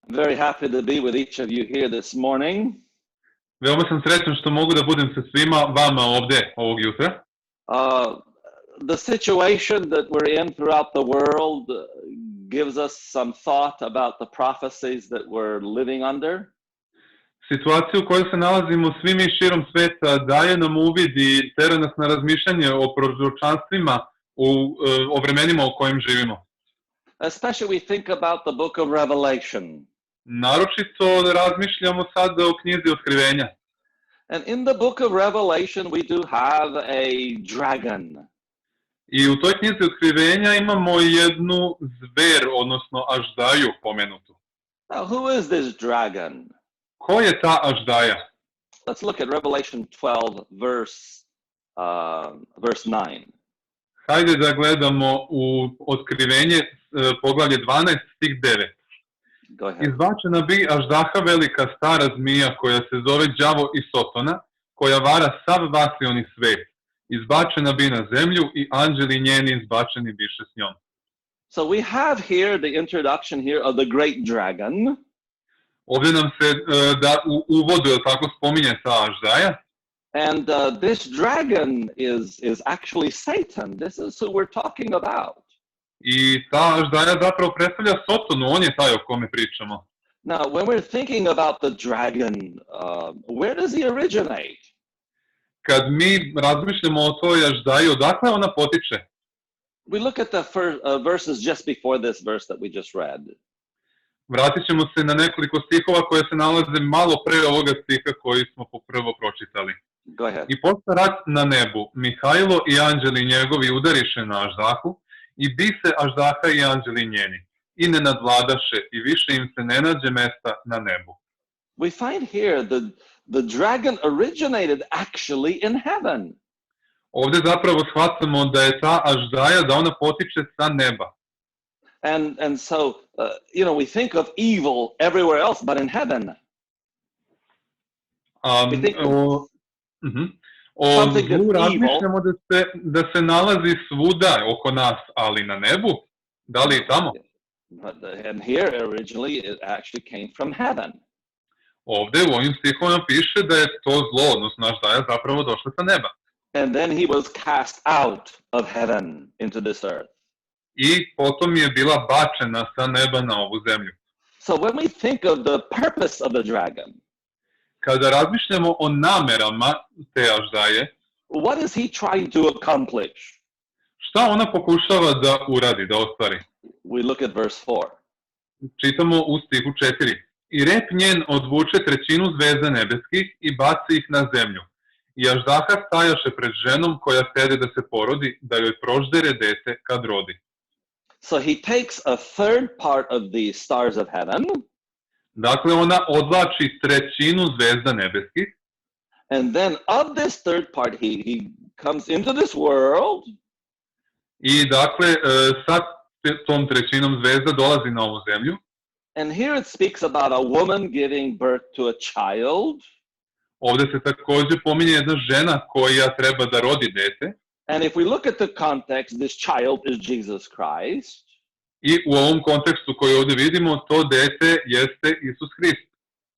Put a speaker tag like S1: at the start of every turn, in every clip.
S1: I'm very happy to be with each of you here this morning.
S2: Veoma sam srećan što mogu da budem sa svima vama ovde ovog jutra.
S1: The situation that we're in throughout the world gives us some thought about the prophecies that we're living under.
S2: Situaciju u kojoj se nalazimo svi mi širom sveta daje nam uvid i tera nas na razmišljanje o proročanstvima o vremenima u kojim živimo.
S1: Especially we think about the book of Revelation.
S2: Naročito razmišljamo sad o knjizi Otkrivenja.
S1: And in the book of Revelation we do have a dragon.
S2: I u toj knjizi Otkrivenja imamo jednu zver, odnosno aždaju pomenutu.
S1: Now, who is this dragon?
S2: Ko je ta aždaja?
S1: Let's look at Revelation 12, verse 9.
S2: Hajde da gledamo u Otkrivenje, poglavlje 12, stih 9.
S1: Go ahead.
S2: Izbačena bi aždaha velika stara zmija koja se zove đavo i Sotona, koja vara sav vasioni svet. Izbačena bi na zemlju i anđeli njeni izbačeni biše s njom.
S1: So we have here the introduction here of the great dragon.
S2: Ovdje nam se da u uvodu tako spominje ta aždaja.
S1: And this dragon is actually Satan. This is who we're talking about.
S2: I ta aždaja zapravo predstavlja Sotonu, on je taj o kome pričamo.
S1: Now, when we're thinking about the dragon, where does he originate?
S2: Kad mi razmišljamo o toj aždaji, odakle ona potiče?
S1: We look at the first verses just before this verse that we just read.
S2: Vratit ćemo se na nekoliko stihova koje se nalaze malo pre ovoga stiha koji smo prvo pročitali.
S1: Go ahead.
S2: I posta rat na nebu, Mihajlo i anđeli njegovi udariše na aždahu, i bi se aždaha i anđeli njeni, i ne nadvladaše, i više im se ne nađe mesta na nebu.
S1: We find here the dragon originated actually in heaven.
S2: Ovde zapravo shvatamo da je ta aždaja, da ona potiče sa neba.
S1: And so, we think of evil everywhere else but in heaven.
S2: O zlu razmišljamo da se nalazi svuda oko nas, ali na nebu, da li i tamo?
S1: And here originally it actually came from heaven.
S2: Ovde u ovim stihovima piše da je to zlo, odnosno aždaja, zapravo došla sa neba.
S1: And then he was cast out of heaven into this earth.
S2: I potom je bila bačena sa neba na ovu zemlju.
S1: So when we think of the purpose of the dragon,
S2: kada razmišljamo o namerama te aždaje,
S1: what is he trying to accomplish?
S2: Šta ona pokušava da uradi, da ostvari?
S1: We look at verse 4.
S2: Čitamo u stihu 4. I rep njen odvuče trećinu zvezda nebeskih i baci ih na zemlju. I aždaha stajaše pred ženom koja sede da se porodi, da joj proždere dete kad rodi.
S1: So he takes a third part of the stars of heaven.
S2: Dakle, ona odvlači trećinu zvezda nebeskih.
S1: And then of this third part, he comes into this world.
S2: I dakle, sa tom trećinom zvezda dolazi na ovu zemlju.
S1: And here it speaks about a woman giving birth to a child.
S2: Ovde se takođe pominje jedna žena koja treba da rodi dete.
S1: And if we look at the context, this child is Jesus Christ.
S2: I u ovom kontekstu koji ovde vidimo, to dete jeste Isus Hrist.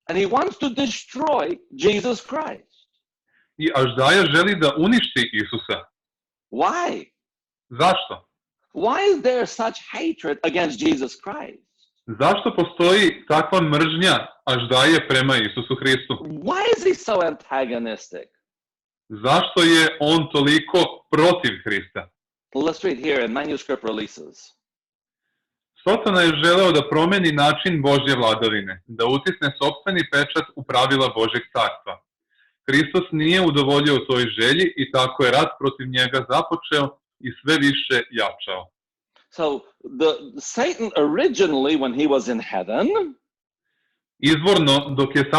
S1: And he wants to destroy Jesus Christ.
S2: I aždaja želi da uništi Isusa.
S1: Why?
S2: Zašto?
S1: Why is there such hatred against Jesus Christ?
S2: Zašto postoji takva mržnja aždaje prema Isusu Hristu?
S1: Why is he so antagonistic?
S2: Zašto je on toliko protiv Hrista?
S1: Let's read here in manuscript releases.
S2: Sotona je želeo da promeni način Božje vladavine, da utisne sopstveni pečat u pravila Božjeg carstva. Hristos nije udovoljio toj želji i tako je rat protiv njega započeo i sve više jačao.
S1: So Satan originally, when he was in heaven,
S2: izvorno, dok je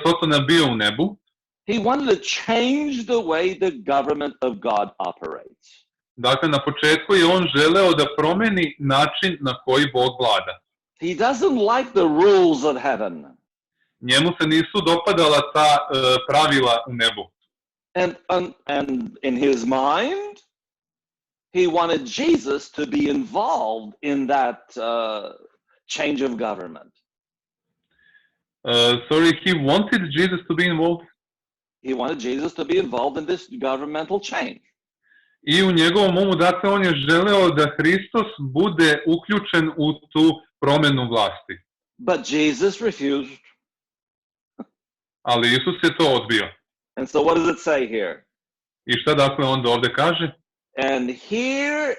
S2: Sotona bio u nebu,
S1: he wanted to change the way the government of God operates.
S2: Dakle, na početku je on želeo da promeni način na koji Bog vlada.
S1: He doesn't like the rules of heaven.
S2: Njemu se nisu dopadala ta pravila u nebu.
S1: And in his mind, he wanted Jesus to be involved in that change of government.
S2: He wanted Jesus to be involved.
S1: He wanted Jesus to be involved in this governmental change.
S2: I u njegovom umu, dakle, on je želeo da Hristos bude uključen u tu promenu vlasti.
S1: But Jesus refused.
S2: Ali Isus je to odbio.
S1: And so what does it say here?
S2: I šta dakle onda ovde kaže?
S1: And here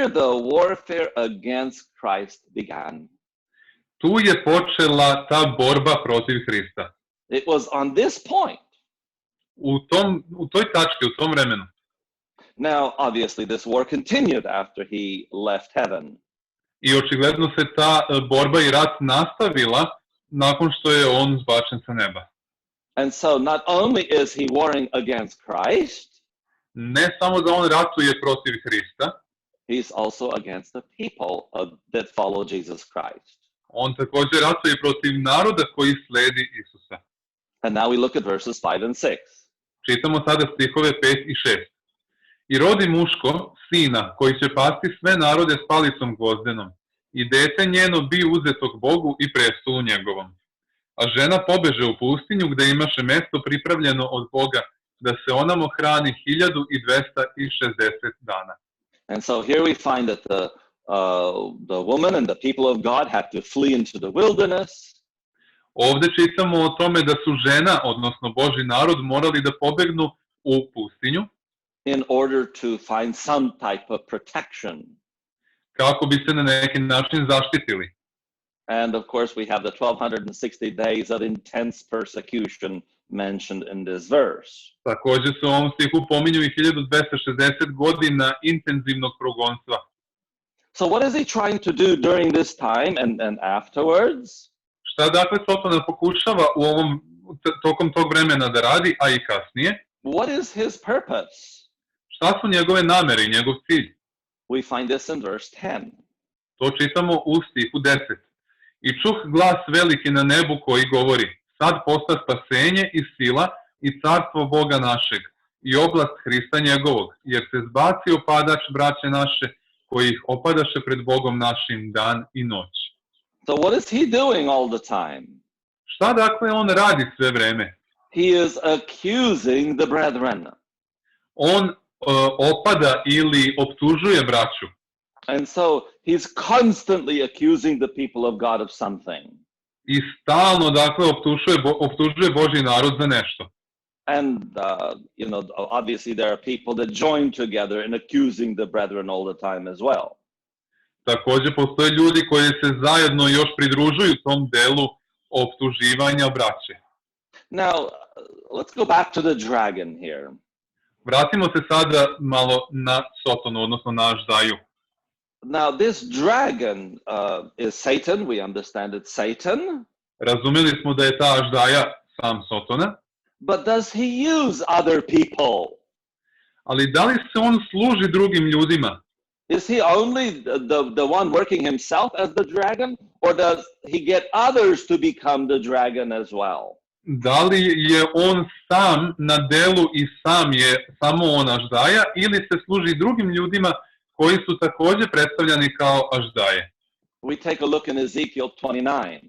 S1: the warfare against Christ began.
S2: Tu je počela ta borba protiv Hrista.
S1: It was on this point.
S2: U toj tački, u tom vremenu.
S1: Now, obviously, this war continued after he left heaven.
S2: I očigledno se ta borba i rat nastavila nakon što je on zbačen sa neba.
S1: And so not only is he warring against Christ,
S2: ne samo da on ratuje protiv Hrista,
S1: he's also against the people that follow Jesus Christ.
S2: On također ratuje protiv naroda koji sledi Isusa.
S1: And now we look at verses 5 and 6.
S2: Čitamo sada stihove 5 i 6. I rodi muško, sina, koji će pasti sve narode s palicom gvozdenom, i dete njeno bi uzetog Bogu i prestolu njegovom. A žena pobeže u pustinju gde imaše mesto pripravljeno od Boga, da se onamo hrani 1260 dana.
S1: And so here we find that the woman and the people of God had to flee into the wilderness.
S2: Ovde čitamo o tome da su žena, odnosno Božji narod, morali da pobegnu u pustinju
S1: in order to find some type of protection.
S2: Kako bi se na neki način zaštitili.
S1: And of course we have the 1260 days of intense persecution mentioned in this verse.
S2: Također se u ovom stihu pominju i 1260 godina intenzivnog progonstva.
S1: So what is he trying to do during this time and afterwards?
S2: Šta dakle Sotona pokušava tokom tog vremena da radi, a i kasnije?
S1: What is his purpose?
S2: Šta su njegove namere i njegov cilj?
S1: We find this in verse 10.
S2: To čitamo u stihu 10. I čuh glas veliki na nebu koji govori: sad posta spasenje i sila i carstvo Boga našeg i oblast Hrista njegovog, jer se zbacio padač braće naše, koji ih opadaše pred Bogom našim dan i noć.
S1: So what is he doing all the time?
S2: Šta dakle on radi sve vreme?
S1: He is accusing the brethren.
S2: On opada ili optužuje braću.
S1: And so he's constantly accusing the people of God of something.
S2: I stalno dakle optužuje Božji narod za nešto.
S1: And obviously there are people that join together in accusing the brethren all the time as well.
S2: Također postoje ljudi koji se zajedno još pridružuju tom delu optuživanja braće.
S1: Now, let's go back to the dragon here.
S2: Vratimo se sada malo na Sotonu, odnosno na Aždaju.
S1: Now, this dragon is Satan. We understand it's Satan.
S2: Razumeli smo da je ta Aždaja sam Sotona.
S1: But does he use other people?
S2: Ali da li se on služi drugim ljudima?
S1: Is he only the one working himself as the dragon, or does he get others to become the dragon as well?
S2: Da li je on sam na delu i sam je samo on Aždaja, ili se služi drugim ljudima koji su također predstavljani kao Aždaje?
S1: We take a look in Ezekiel 29.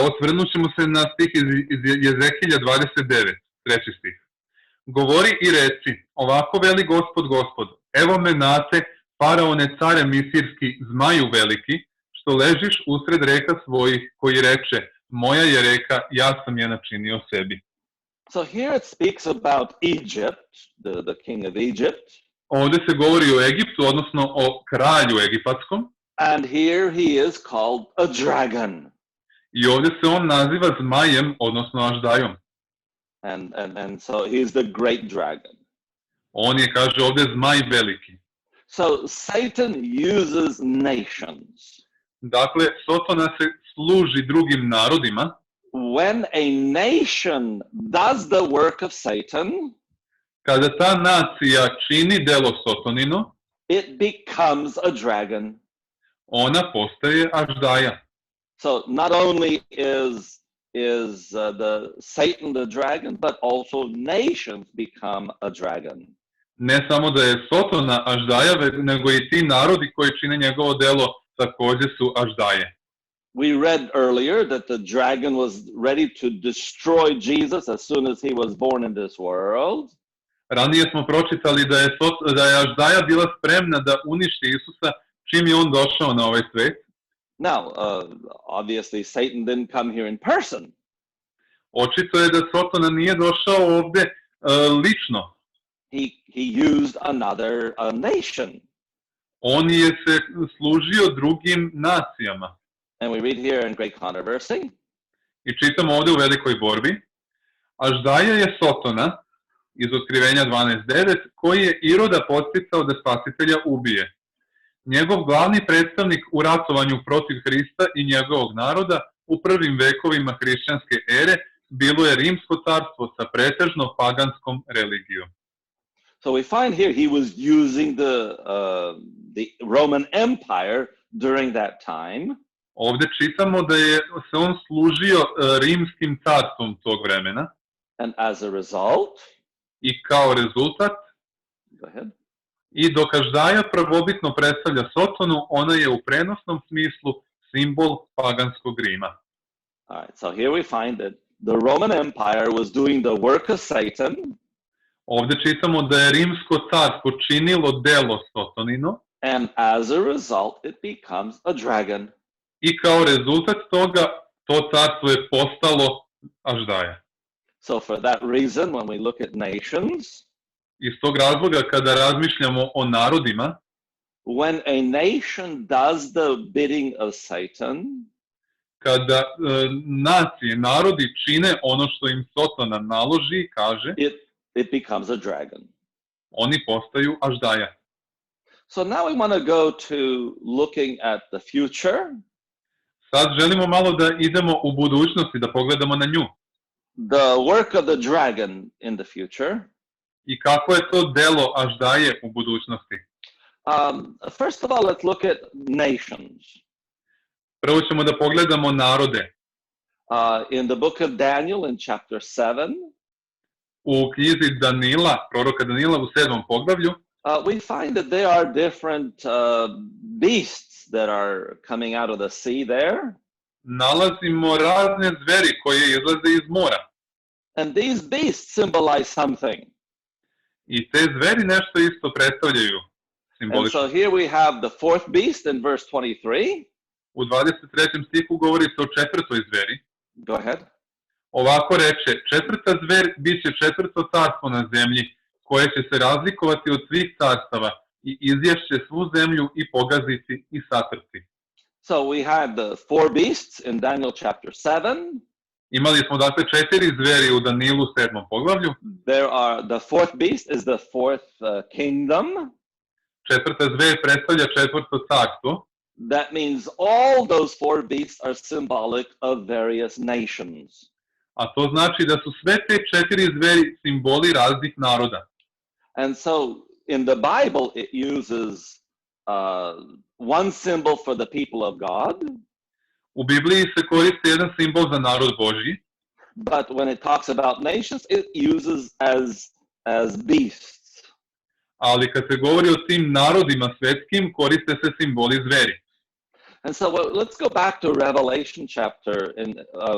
S2: Osvrnut ćemo se na stih iz Jezekilja 29, 3. stih. Govori i reci: ovako veli Gospod, evo me nate, faraone care misirski, zmaju veliki, što ležiš usred reka svojih, koji reče: moja je reka, ja sam je načinio sebi.
S1: So here it speaks about Egypt, the king of Egypt.
S2: Ovde se govori o Egiptu, odnosno o kralju egipatskom.
S1: And here he is called a dragon.
S2: I ovdje se on naziva zmajem, odnosno Aždajom.
S1: And so he's the great dragon.
S2: On je, kaže ovdje, zmaj veliki.
S1: So Satan uses nations.
S2: Dakle, Sotona se služi drugim narodima.
S1: When a nation does the work of Satan,
S2: kada ta nacija čini delo Sotonino,
S1: it becomes a dragon.
S2: Ona postaje Aždaja.
S1: So not only is the Satan the dragon, but also nations become a dragon.
S2: Ne samo da je Sotona Aždaja, nego i ti narodi koji čine njegovo delo također su Aždaje.
S1: We read earlier that the dragon was ready to destroy Jesus as soon as he was born in this world.
S2: Ranije smo pročitali da je Aždaja bila spremna da uništi Isusa čim je on došao na ovaj svet.
S1: Now, obviously, Satan didn't come here in person.
S2: Očito je da Sotona nije došao ovde lično.
S1: He used another nation.
S2: On je se služio drugim nacijama.
S1: And we read here in Great Controversy.
S2: I čitamo ovde u Velikoj borbi. Aždaja je Sotona, iz Otkrivenja 12.9, koji je Iroda podsticao da spasitelja ubije. Njegov glavni predstavnik u ratovanju protiv Hrista i njegovog naroda u prvim vekovima hrišćanske ere bilo je Rimsko carstvo sa pretežno paganskom religijom.
S1: So we find here he was using the Roman Empire during that time.
S2: Ovde čitamo da je se on služio rimskim carstvom tog vremena.
S1: And as a result,
S2: i kao rezultat,
S1: go ahead.
S2: I dok Aždaja prvobitno predstavlja Sotonu, ona je u prenosnom smislu simbol paganskog Rima.
S1: All right, so here we find that the Roman Empire was doing the work of Satan.
S2: Ovde čitamo da je rimsko carstvo činilo delo Sotonino.
S1: And as a result, it becomes a dragon.
S2: I kao rezultat toga, to carstvo je postalo Aždaja.
S1: So for that reason, when we look at nations,
S2: iz tog razloga kada razmišljamo o narodima,
S1: when a nation does the bidding of Satan,
S2: kada nacije, narodi čine ono što im Sotona naloži i kaže,
S1: it becomes a dragon.
S2: Oni postaju Aždaja.
S1: So now we want to go to looking at the future.
S2: Sad želimo malo da idemo u budućnost i da pogledamo na nju.
S1: The work of the dragon in the future.
S2: I kako je to delo Aždaje u budućnosti?
S1: First of all, let's look at nations.
S2: Prvo ćemo da pogledamo narode.
S1: In the book of Daniel in chapter 7,
S2: u knjizi Danila, proroka Danila u 7. poglavlju,
S1: we find that there are different beasts that are coming out of the sea there.
S2: Nalazimo razne zveri koje izlaze iz mora.
S1: And these beasts symbolize something.
S2: I te zveri nešto isto predstavljaju simbolično.
S1: And so here we have the fourth beast in verse 23.
S2: U 23. stihu govori se o četvrtoj zveri.
S1: Go ahead.
S2: Ovako reče, četvrta zver bit će četvrto carstvo na zemlji, koje će se razlikovati od svih carstava i izješće svu zemlju i pogaziti i satrti.
S1: So we had the four beasts in Daniel chapter 7.
S2: Imali smo dakle četiri zveri u Danilu 7. poglavlju.
S1: The fourth beast is the fourth kingdom.
S2: Četvrta zver predstavlja četvrto carstvo.
S1: That means all those four beasts are symbolic of various nations.
S2: A to znači da su sve te četiri zveri simboli raznih naroda.
S1: And so in the Bible it uses one symbol for the people of God.
S2: U Bibliji se koristi jedan simbol za narod Božji.
S1: But when it talks about nations, it uses as beasts.
S2: Ali kad se govori o tim narodima svetskim, koriste se simboli zveri.
S1: And so let's go back to Revelation chapter.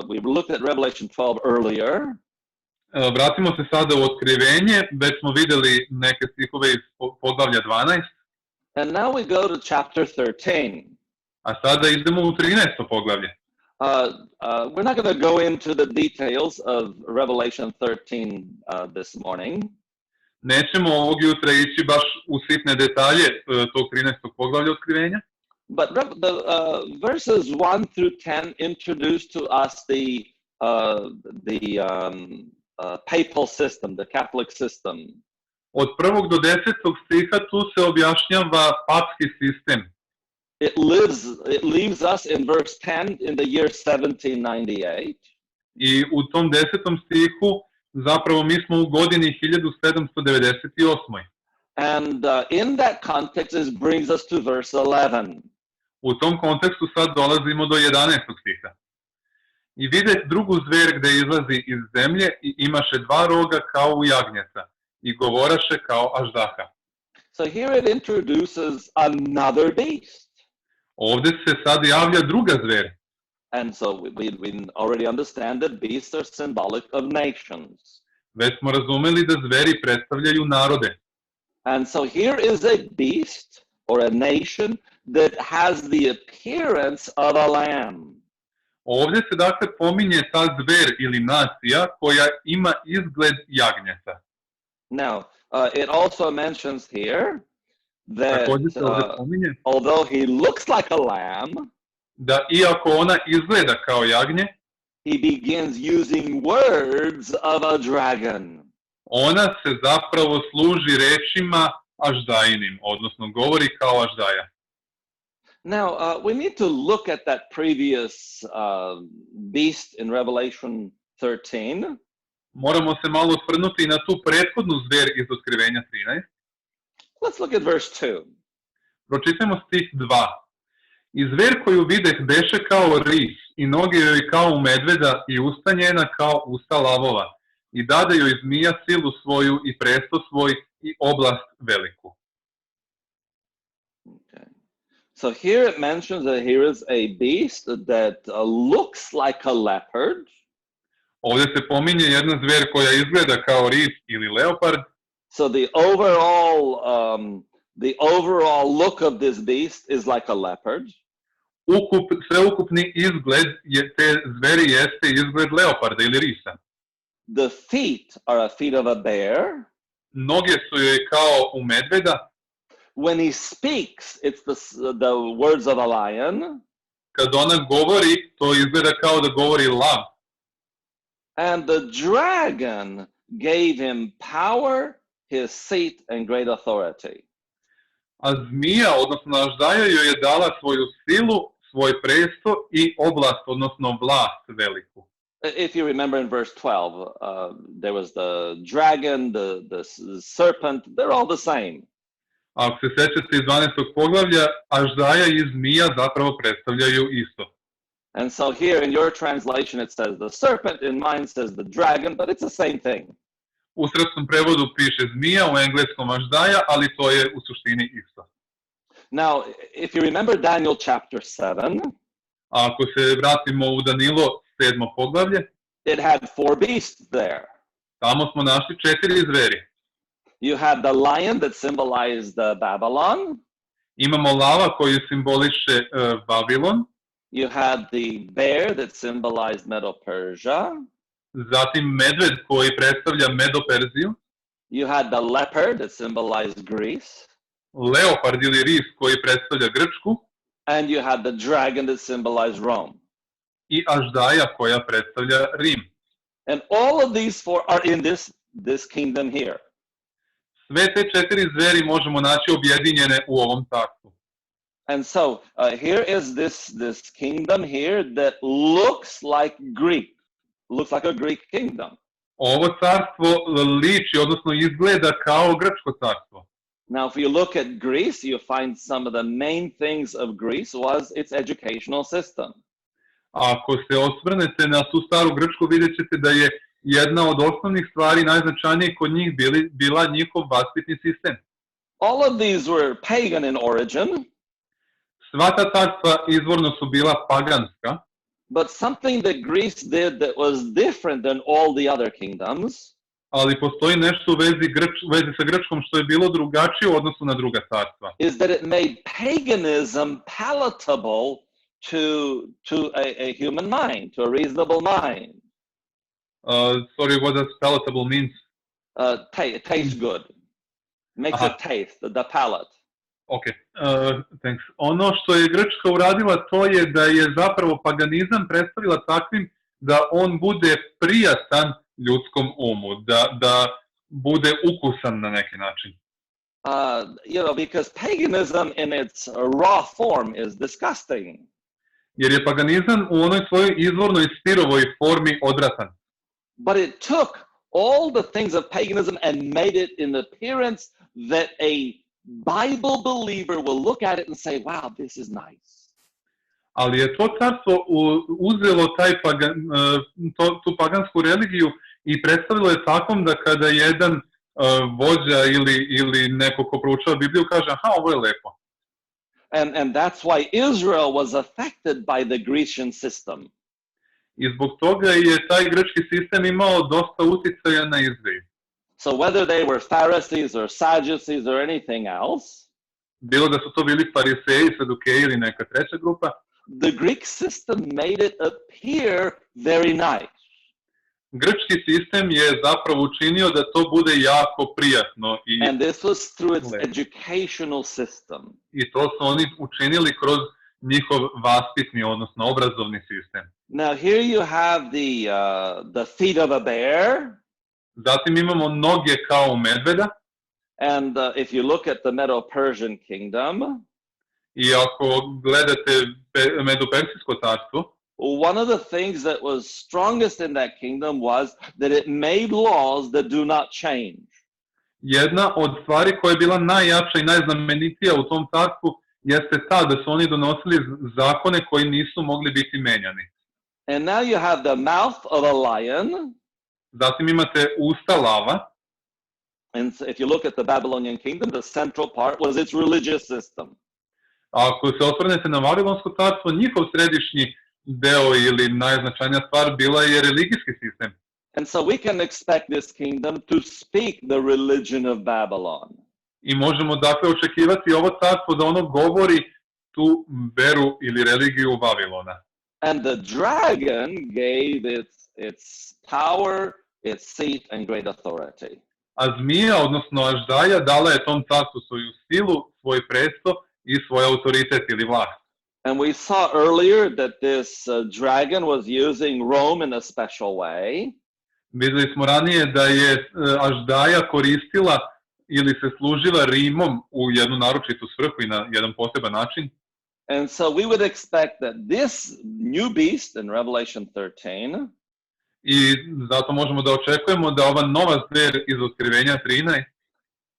S1: We looked at Revelation 12 earlier.
S2: Vratimo se sada u Otkrivenje, već smo videli neke stihove iz poglavlja 12.
S1: And now we go to chapter 13.
S2: A sada idemo u 13. poglavlje.
S1: We're not going to go into the details of Revelation 13 this morning.
S2: Nećemo ovog jutra ići baš u sitne detalje tog 13. poglavlja Otkrivenja.
S1: But the verses 1 through 10 introduce to us the papal system, the Catholic system.
S2: Od 1. do 10. stiha tu se objašnjava papski sistem.
S1: It leaves us in verse 10 in the year 1798.
S2: I u tom 10. stihu zapravo mi smo u godini 1798.
S1: And in that context it brings us to verse 11.
S2: U tom kontekstu sad dolazimo do 11. stiha. I vide drugu zver gde izlazi iz zemlje i imaše dva roga kao u jagnjeca i govoraše kao Aždaha.
S1: So here it introduces another beast.
S2: Ovde se sad javlja druga zver.
S1: And so we already understand that beasts are symbolic of nations.
S2: Već smo razumeli da zveri predstavljaju narode.
S1: And so here is a beast or a nation that has the appearance of a lamb.
S2: Ovdje se dakle pominje ta zver ili nacija koja ima izgled jagnjeta.
S1: Now, it also mentions here that
S2: Također se ovdje pominje
S1: although he looks like a lamb,
S2: da iako ona izgleda kao jagnje,
S1: he begins using words of a dragon.
S2: ona se zapravo služi rečima aždajinim, odnosno govori kao aždaja.
S1: Now, we need to look at that previous beast in Revelation 13.
S2: Moramo se malo osvrnuti na tu prethodnu zver iz Otkrivenja 13.
S1: Let's look at verse 2.
S2: Pročitajmo stih 2. I zver koju videh beše kao ris, i noge joj kao u medveda, i usta njena kao usta lavova, i dade joj zmija silu svoju i presto svoj i oblast veliku.
S1: Okay. So here it mentions that here is a beast that looks like a leopard.
S2: Ovdje se pominje jedna zver koja izgleda kao ris ili leopard.
S1: So the overall look of this beast is like a leopard.
S2: Sveukupni izgled te zveri jeste izgled leoparda ili risa.
S1: The feet are a feet of a bear.
S2: Noge su joj kao u medveda.
S1: When he speaks, it's the words of a lion.
S2: Kad ona govori, to izgleda kao da govori lav.
S1: And the dragon gave him power, his seat, and great authority.
S2: A zmija, odnosno aždaja, joj je dala svoju silu, svoj presto i oblast, odnosno vlast veliku.
S1: If you remember in verse 12, there was the dragon, the serpent, they're all the same.
S2: Ako se sećate iz 12. poglavlja, aždaja i zmija zapravo predstavljaju isto.
S1: And so here in your translation it says the serpent, in mine says the dragon, but it's the same thing.
S2: U srpskom prevodu piše zmija, u engleskom aždaja, ali to je u suštini isto.
S1: Now, if you remember Daniel chapter 7,
S2: ako se vratimo u Danilo 7. poglavlje,
S1: it had 4 beasts there.
S2: Tamo smo našli 4 zveri.
S1: You had the lion that symbolized Babylon.
S2: Imamo lava koji simboliše Babilon.
S1: You had the bear that symbolized Medo-Persia.
S2: Zatim medved koji predstavlja Medo-Perziju.
S1: You had the leopard that symbolized Greece.
S2: Leopard ili ris koji predstavlja Grčku.
S1: And you had the dragon that symbolized Rome.
S2: I aždaja koja predstavlja Rim.
S1: And all of these 4 are in this kingdom here.
S2: Sve te 4 zveri možemo naći objedinjene u ovom carstvu.
S1: And so here is this kingdom here that looks like a Greek kingdom.
S2: Ovo carstvo liči, odnosno izgleda kao grčko carstvo.
S1: Now, if you look at Greece, you find some of the main things of Greece was its educational system.
S2: Ako se osvrnete na tu staru Grčku, vidjet ćete da je jedna od osnovnih stvari, najznačajnijih kod njih bila njihov vaspitni sistem.
S1: All of these were pagan in origin.
S2: Sva ta carstva izvorno su bila paganska.
S1: But something that Greece did that was different than all the other kingdoms.
S2: Ali postoji nešto u vezi sa Grčkom što je bilo drugačije u odnosu na druga carstva.
S1: Is that it made paganism palatable to a human mind, to a reasonable mind.
S2: Sorry, what does palatable means?
S1: Tastes good. Makes it taste, the palate.
S2: Ok, thanks. Ono što je Grčka uradila, to je da je zapravo paganizam predstavila takvim da on bude prijatan ljudskom umu, da bude ukusan na neki način.
S1: Because paganism in its raw form is disgusting.
S2: Jer je paganizam u onoj svojoj izvornoj sirovoj formi odvratan.
S1: But it took all the things of paganism and made it in appearance that a Bible believer will look at it and say, wow, this is nice.
S2: Ali je to carstvo uzelo tu pagansku religiju i predstavilo je takom da kada jedan vođa ili neko ko proučava Bibliju kaže, aha, ovo je lepo.
S1: And that's why Israel was affected by the Grecian system.
S2: I zbog toga je taj grčki sistem imao dosta uticaja na Izrael.
S1: So whether they were Pharisees or Sadducees or anything else,
S2: Bilo da su to bili fariseji, sadukeji ili neka treća grupa,
S1: the Greek system made it appear very nice.
S2: grčki sistem je zapravo učinio da to bude jako prijatno
S1: And this was through its
S2: lepo.
S1: educational system.
S2: I to su oni učinili kroz njihov vaspitni, odnosno obrazovni sistem.
S1: Now here you have the feet of a bear,
S2: Zatim imamo noge kao medveda
S1: and if you look at the Medo-Persian kingdom,
S2: i ako gledate Medo-Persijsko carstvo,
S1: one of the things that was strongest in that kingdom was that it made laws that do not change.
S2: jedna od stvari koja je bila najjača i najznamenitija u tom carstvu jeste ta da su oni donosili zakone koji nisu mogli biti menjani.
S1: And now you have the mouth of a lion.
S2: Zatim imate usta lava.
S1: And if you look at the Babylonian kingdom, the central part was its religious system.
S2: Ako se osvrnete na Vavilonsko carstvo, njihov središnji deo ili najznačajnija stvar bila je religijski sistem.
S1: And so we can expect this kingdom to speak the religion of Babylon.
S2: I možemo dakle očekivati ovo carstvo da ono govori tu veru ili religiju Vavilona.
S1: And the dragon gave its power, its seat, and great authority.
S2: A zmija, odnosno aždaja, dala je tom carstvu svoju silu, svoj presto i svoj autoritet ili vlast.
S1: And we saw earlier that this dragon was using Rome in a special way.
S2: Vidjeli smo ranije da je aždaja koristila ili se služila Rimom u jednu naročitu svrhu i na jedan poseban način.
S1: And so we would expect that this new beast in Revelation 13
S2: I zato možemo da očekujemo da ova nova zver iz Otkrivenja 13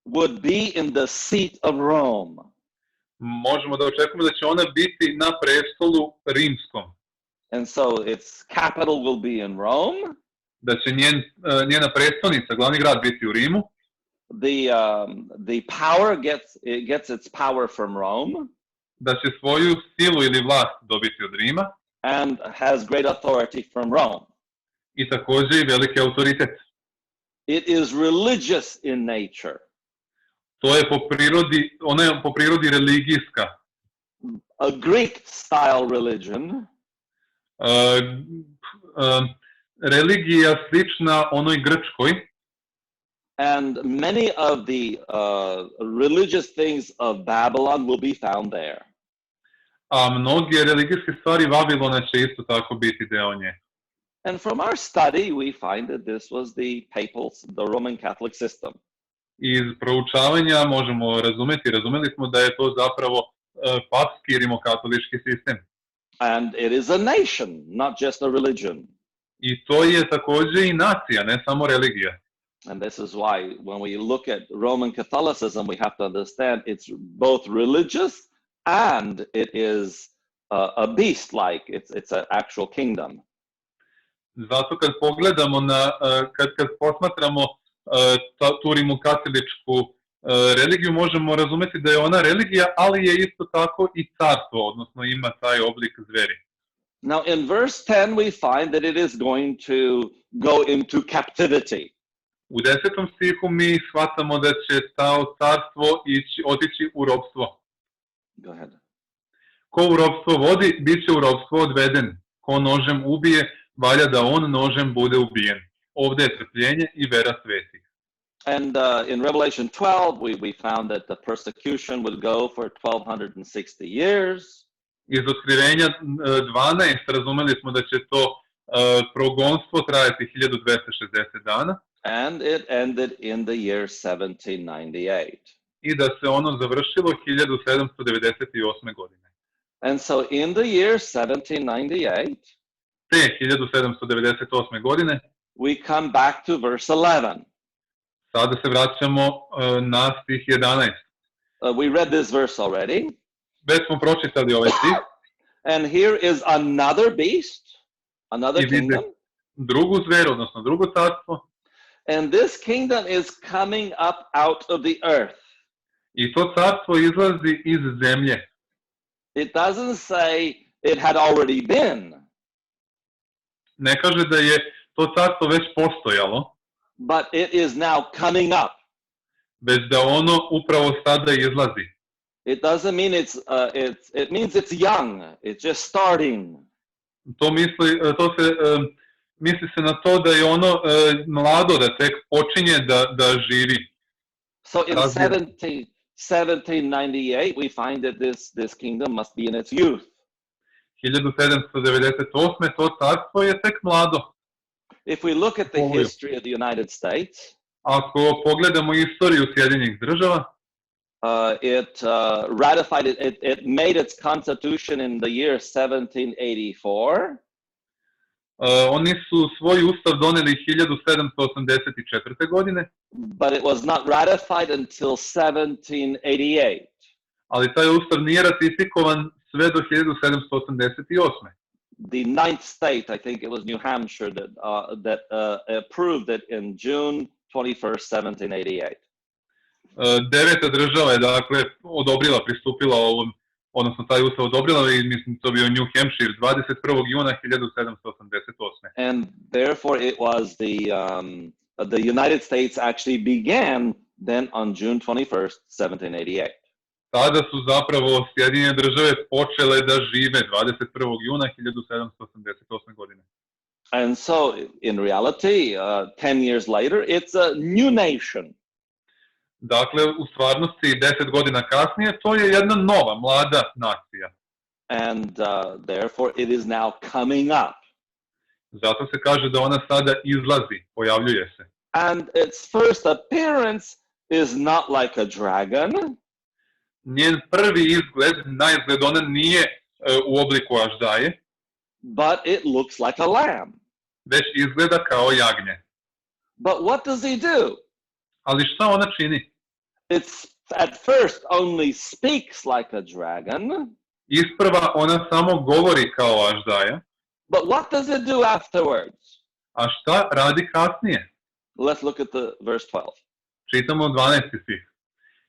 S1: would be in the seat of Rome.
S2: možemo da očekujemo da će ona biti na prestolu rimskom.
S1: And so its capital will be in Rome.
S2: Da će njena prestonica, glavni grad, biti u Rimu.
S1: The power gets its power from Rome.
S2: Da će svoju silu ili vlast dobiti od Rima.
S1: And has great authority from Rome.
S2: I također i veliki autoritet.
S1: It is religious in nature.
S2: To je ona je po prirodi religijska.
S1: A Greek style religion.
S2: Religija slična onoj grčkoj.
S1: And many of the religious things of Babylon will be found there.
S2: A mnoge religijske stvari Vavilona će isto tako biti deo nje.
S1: And from our study, we find that this was the Roman Catholic system.
S2: Iz proučavanja možemo razumeli smo da je to zapravo papski rimokatolički sistem.
S1: And it is a nation, not just a religion.
S2: I to je također i nacija, ne samo religija.
S1: And this is why when we look at Roman Catholicism, we have to understand it's both religious and it is a beast-like. It's an actual kingdom.
S2: Zato kad pogledamo kad posmatramo tu rimokatoličku religiju, možemo razumeti da je ona religija, ali je isto tako i carstvo, odnosno ima taj oblik zveri.
S1: Now in verse 10 we find that it is going to go into captivity.
S2: U 10. stihu mi shvatamo da će to carstvo otići u ropstvo.
S1: Go ahead.
S2: Ko u ropstvo vodi, bit će u ropstvo odveden. Ko nožem ubije, valja da on nožem bude ubijen. Ovdje je trpljenje i vera svetih.
S1: And in Revelation 12, we found that the persecution would go for 1260 years.
S2: Iz Otkrivenja 12 razumeli smo da će to progonstvo trajati 1260 dana.
S1: And it ended in the year 1798.
S2: I da se ono završilo 1798. godine.
S1: And so in the year 1798,
S2: te 1798. godine,
S1: we come back to verse 11.
S2: Sada se vraćamo na stih 11.
S1: We read this verse already.
S2: Već smo pročitali ovaj stih.
S1: And here is another beast, another kingdom.
S2: Drugu zver, odnosno drugo carstvo.
S1: And this kingdom is coming up out of the earth.
S2: I to carstvo izlazi iz zemlje.
S1: It doesn't say it had already been,
S2: Ne kaže da je to carstvo već postojalo,
S1: but it is now coming up.
S2: već da ono upravo sada izlazi.
S1: It doesn't mean it means it's young. It's just starting.
S2: Misli se na to da je ono mlado, da tek počinje da živi.
S1: So in 1798, we find that this kingdom must be in its youth.
S2: 1798. to carstvo je tek mlado.
S1: If we look at the history of the United States,
S2: ako pogledamo istoriju Sjedinjenih država,
S1: it ratified it made its constitution in the year 1784.
S2: Oni su svoj ustav doneli 1784. godine,
S1: but it was not ratified until 1788.
S2: Ali taj ustav nije ratifikovan sve do 1788.
S1: The ninth state, I think it was New Hampshire, that approved it in June 21st, 1788.
S2: Deveta država je dakle pristupila ovom, odnosno taj ustav odobrila i mislim to bio New Hampshire 21. juna 1788.
S1: And therefore it was the United States actually began then on June 21st, 1788.
S2: Tada su zapravo Sjedinjene države počele da žive 21. juna 1788. godine.
S1: And so in reality, 10 years later, it's a new nation.
S2: Dakle, u stvarnosti 10 godina kasnije, to je jedna nova, mlada nacija.
S1: And therefore it is now coming up.
S2: Zato se kaže da ona sada izlazi, pojavljuje se.
S1: And its first appearance is not like a dragon.
S2: Njen prvi izgled, na izgled, ona nije u obliku aždaje,
S1: but it looks like a lamb.
S2: Već izgleda kao jagnje.
S1: But what does he do?
S2: Ali šta ona čini?
S1: It's at first only speaks like a dragon.
S2: Isprva ona samo govori kao aždaja.
S1: But what does it do afterwards?
S2: A šta radi kasnije?
S1: Let's look at the verse 12.
S2: Čitamo 12. stih.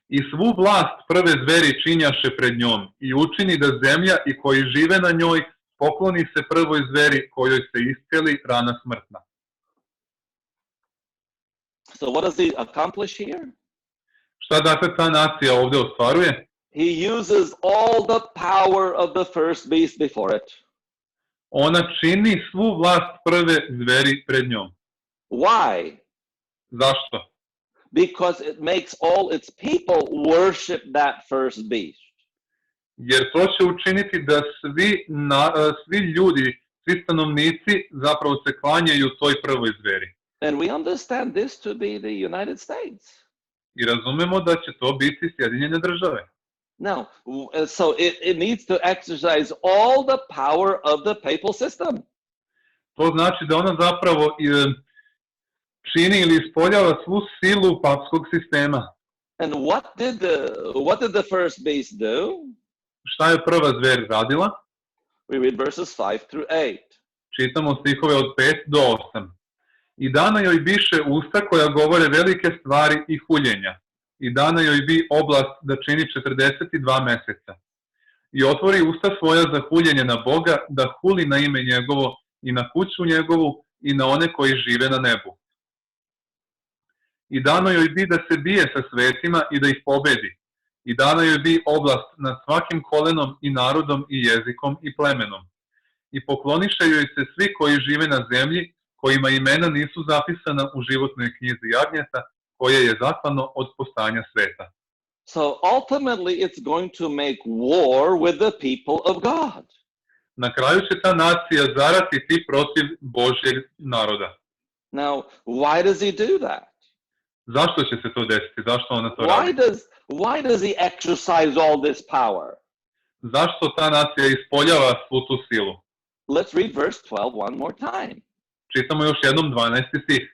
S2: I svu vlast prve zveri činjaše pred njom i učini da zemlja i koji žive na njoj pokloni se prvoj zveri kojoj se isceli rana smrtna.
S1: So what does he accomplish here?
S2: Šta dakle ta nacija ovdje ostvaruje?
S1: He uses all the power of the first beast before it.
S2: Ona čini svu vlast prve zveri pred njom.
S1: Why?
S2: Zašto?
S1: Because it makes all its people worship that first beast.
S2: Jer to će učiniti da svi ljudi, svi stanovnici zapravo se klanjaju toj prvoj zveri.
S1: And we understand this to be the United States.
S2: I razumemo da će to biti Sjedinjene države.
S1: Now, so it needs to exercise all the power of the papal system.
S2: To znači da ona zapravo čini ili ispoljava svu silu papskog sistema.
S1: And what did the first beast do?
S2: Šta je prva zver radila?
S1: We read verses 5 through 8.
S2: Čitamo stihove od 5 do 8. I dana joj biše usta koja govore velike stvari i huljenja. I dana joj bi oblast da čini 42 meseca. I otvori usta svoja za huljenje na Boga, da huli na ime njegovo i na kuću njegovu i na one koji žive na nebu. I dano joj bi da se bije sa svetima i da ih pobedi. I dana joj bi oblast nad svakim kolenom i narodom i jezikom i plemenom. I pokloniše joj se svi koji žive na zemlji, kojima imena nisu zapisana u životnoj knjizi jagnjeta, koje je zaklano od postanja sveta.
S1: So ultimately it's going to make war with the people of God.
S2: Na kraju će ta nacija zaratiti protiv Božjeg naroda.
S1: Now, why does he do that?
S2: Zašto će se to desiti? Zašto ona to radi?
S1: Why does he exercise all this power?
S2: Zašto ta nacija ispoljava svu tu silu?
S1: Let's read verse 12 one more time.
S2: Čitamo još jednom 12. stih.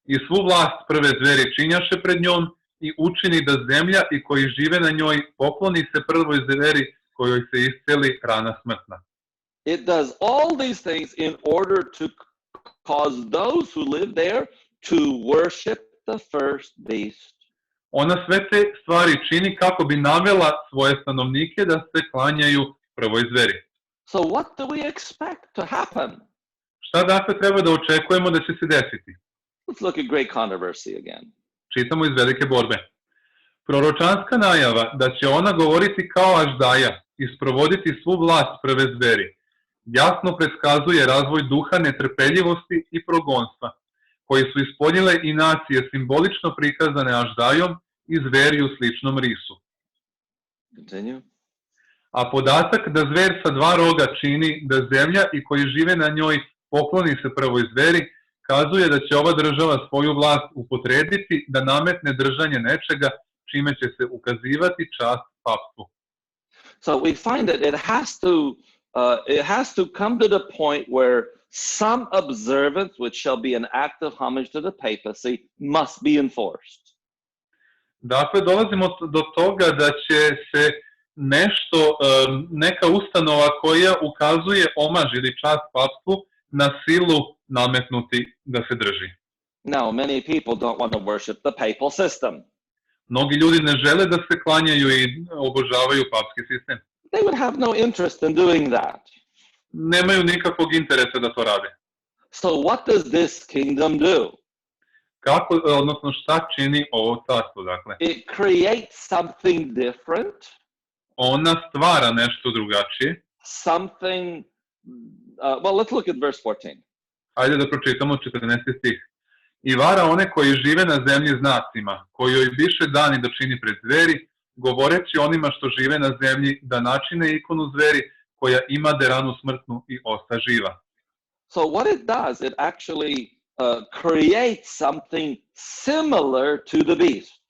S2: I svu vlast prve zveri činjaše pred njom i učini da zemlja i koji žive na njoj pokloni se prvoj zveri kojoj se isceli rana smrtna.
S1: It does all these things in order to cause those who live there to worship the first beast.
S2: Ona sve te stvari čini kako bi navela svoje stanovnike da se klanjaju prvoj zveri.
S1: So what do we expect to happen?
S2: Šta dakle treba da očekujemo da će se desiti?
S1: Let's look at great controversy again.
S2: Čitamo iz Velike borbe. Proročanska najava da će ona govoriti kao aždaja i sprovoditi svu vlast prve zveri, jasno predskazuje razvoj duha netrpeljivosti i progonstva, koji su ispoljile i nacije simbolično prikazane aždajom i zveri u sličnom risu.
S1: Continue.
S2: A podatak da zver sa dva roga čini da zemlja i koji žive na njoj pokloni se prvoj zveri, kazuje da će ova država svoju vlast upotrebiti da nametne držanje nečega čime će se ukazivati čast papstvu.
S1: So we find that it has to come to the point where some observance, which shall be an act of homage to the papacy, must be enforced.
S2: Dakle, dolazimo do toga da će se nešto, neka ustanova koja ukazuje omaž ili čast papstvu na silu nametnuti da se drži.
S1: Now, many people don't want to worship the papal system.
S2: Mnogi ljudi ne žele da se klanjaju i obožavaju papski sistem.
S1: They would have no interest in doing that.
S2: Nemaju nikakvog interesa da to rade.
S1: So what does this kingdom do?
S2: Kako, odnosno šta čini ovo carstvo, dakle?
S1: It creates something different,
S2: Ona stvara nešto drugačije.
S1: something, well, let's look at verse 14.
S2: Ajde da pročitamo 14. stih. I vara one koji žive na zemlji znacima, koji joj biše dani da čini pred zveri, govoreći onima što žive na zemlji da načine ikonu zveri koja ima deranu smrtnu i osta živa.
S1: So what it does, it actually creates something similar to the beast.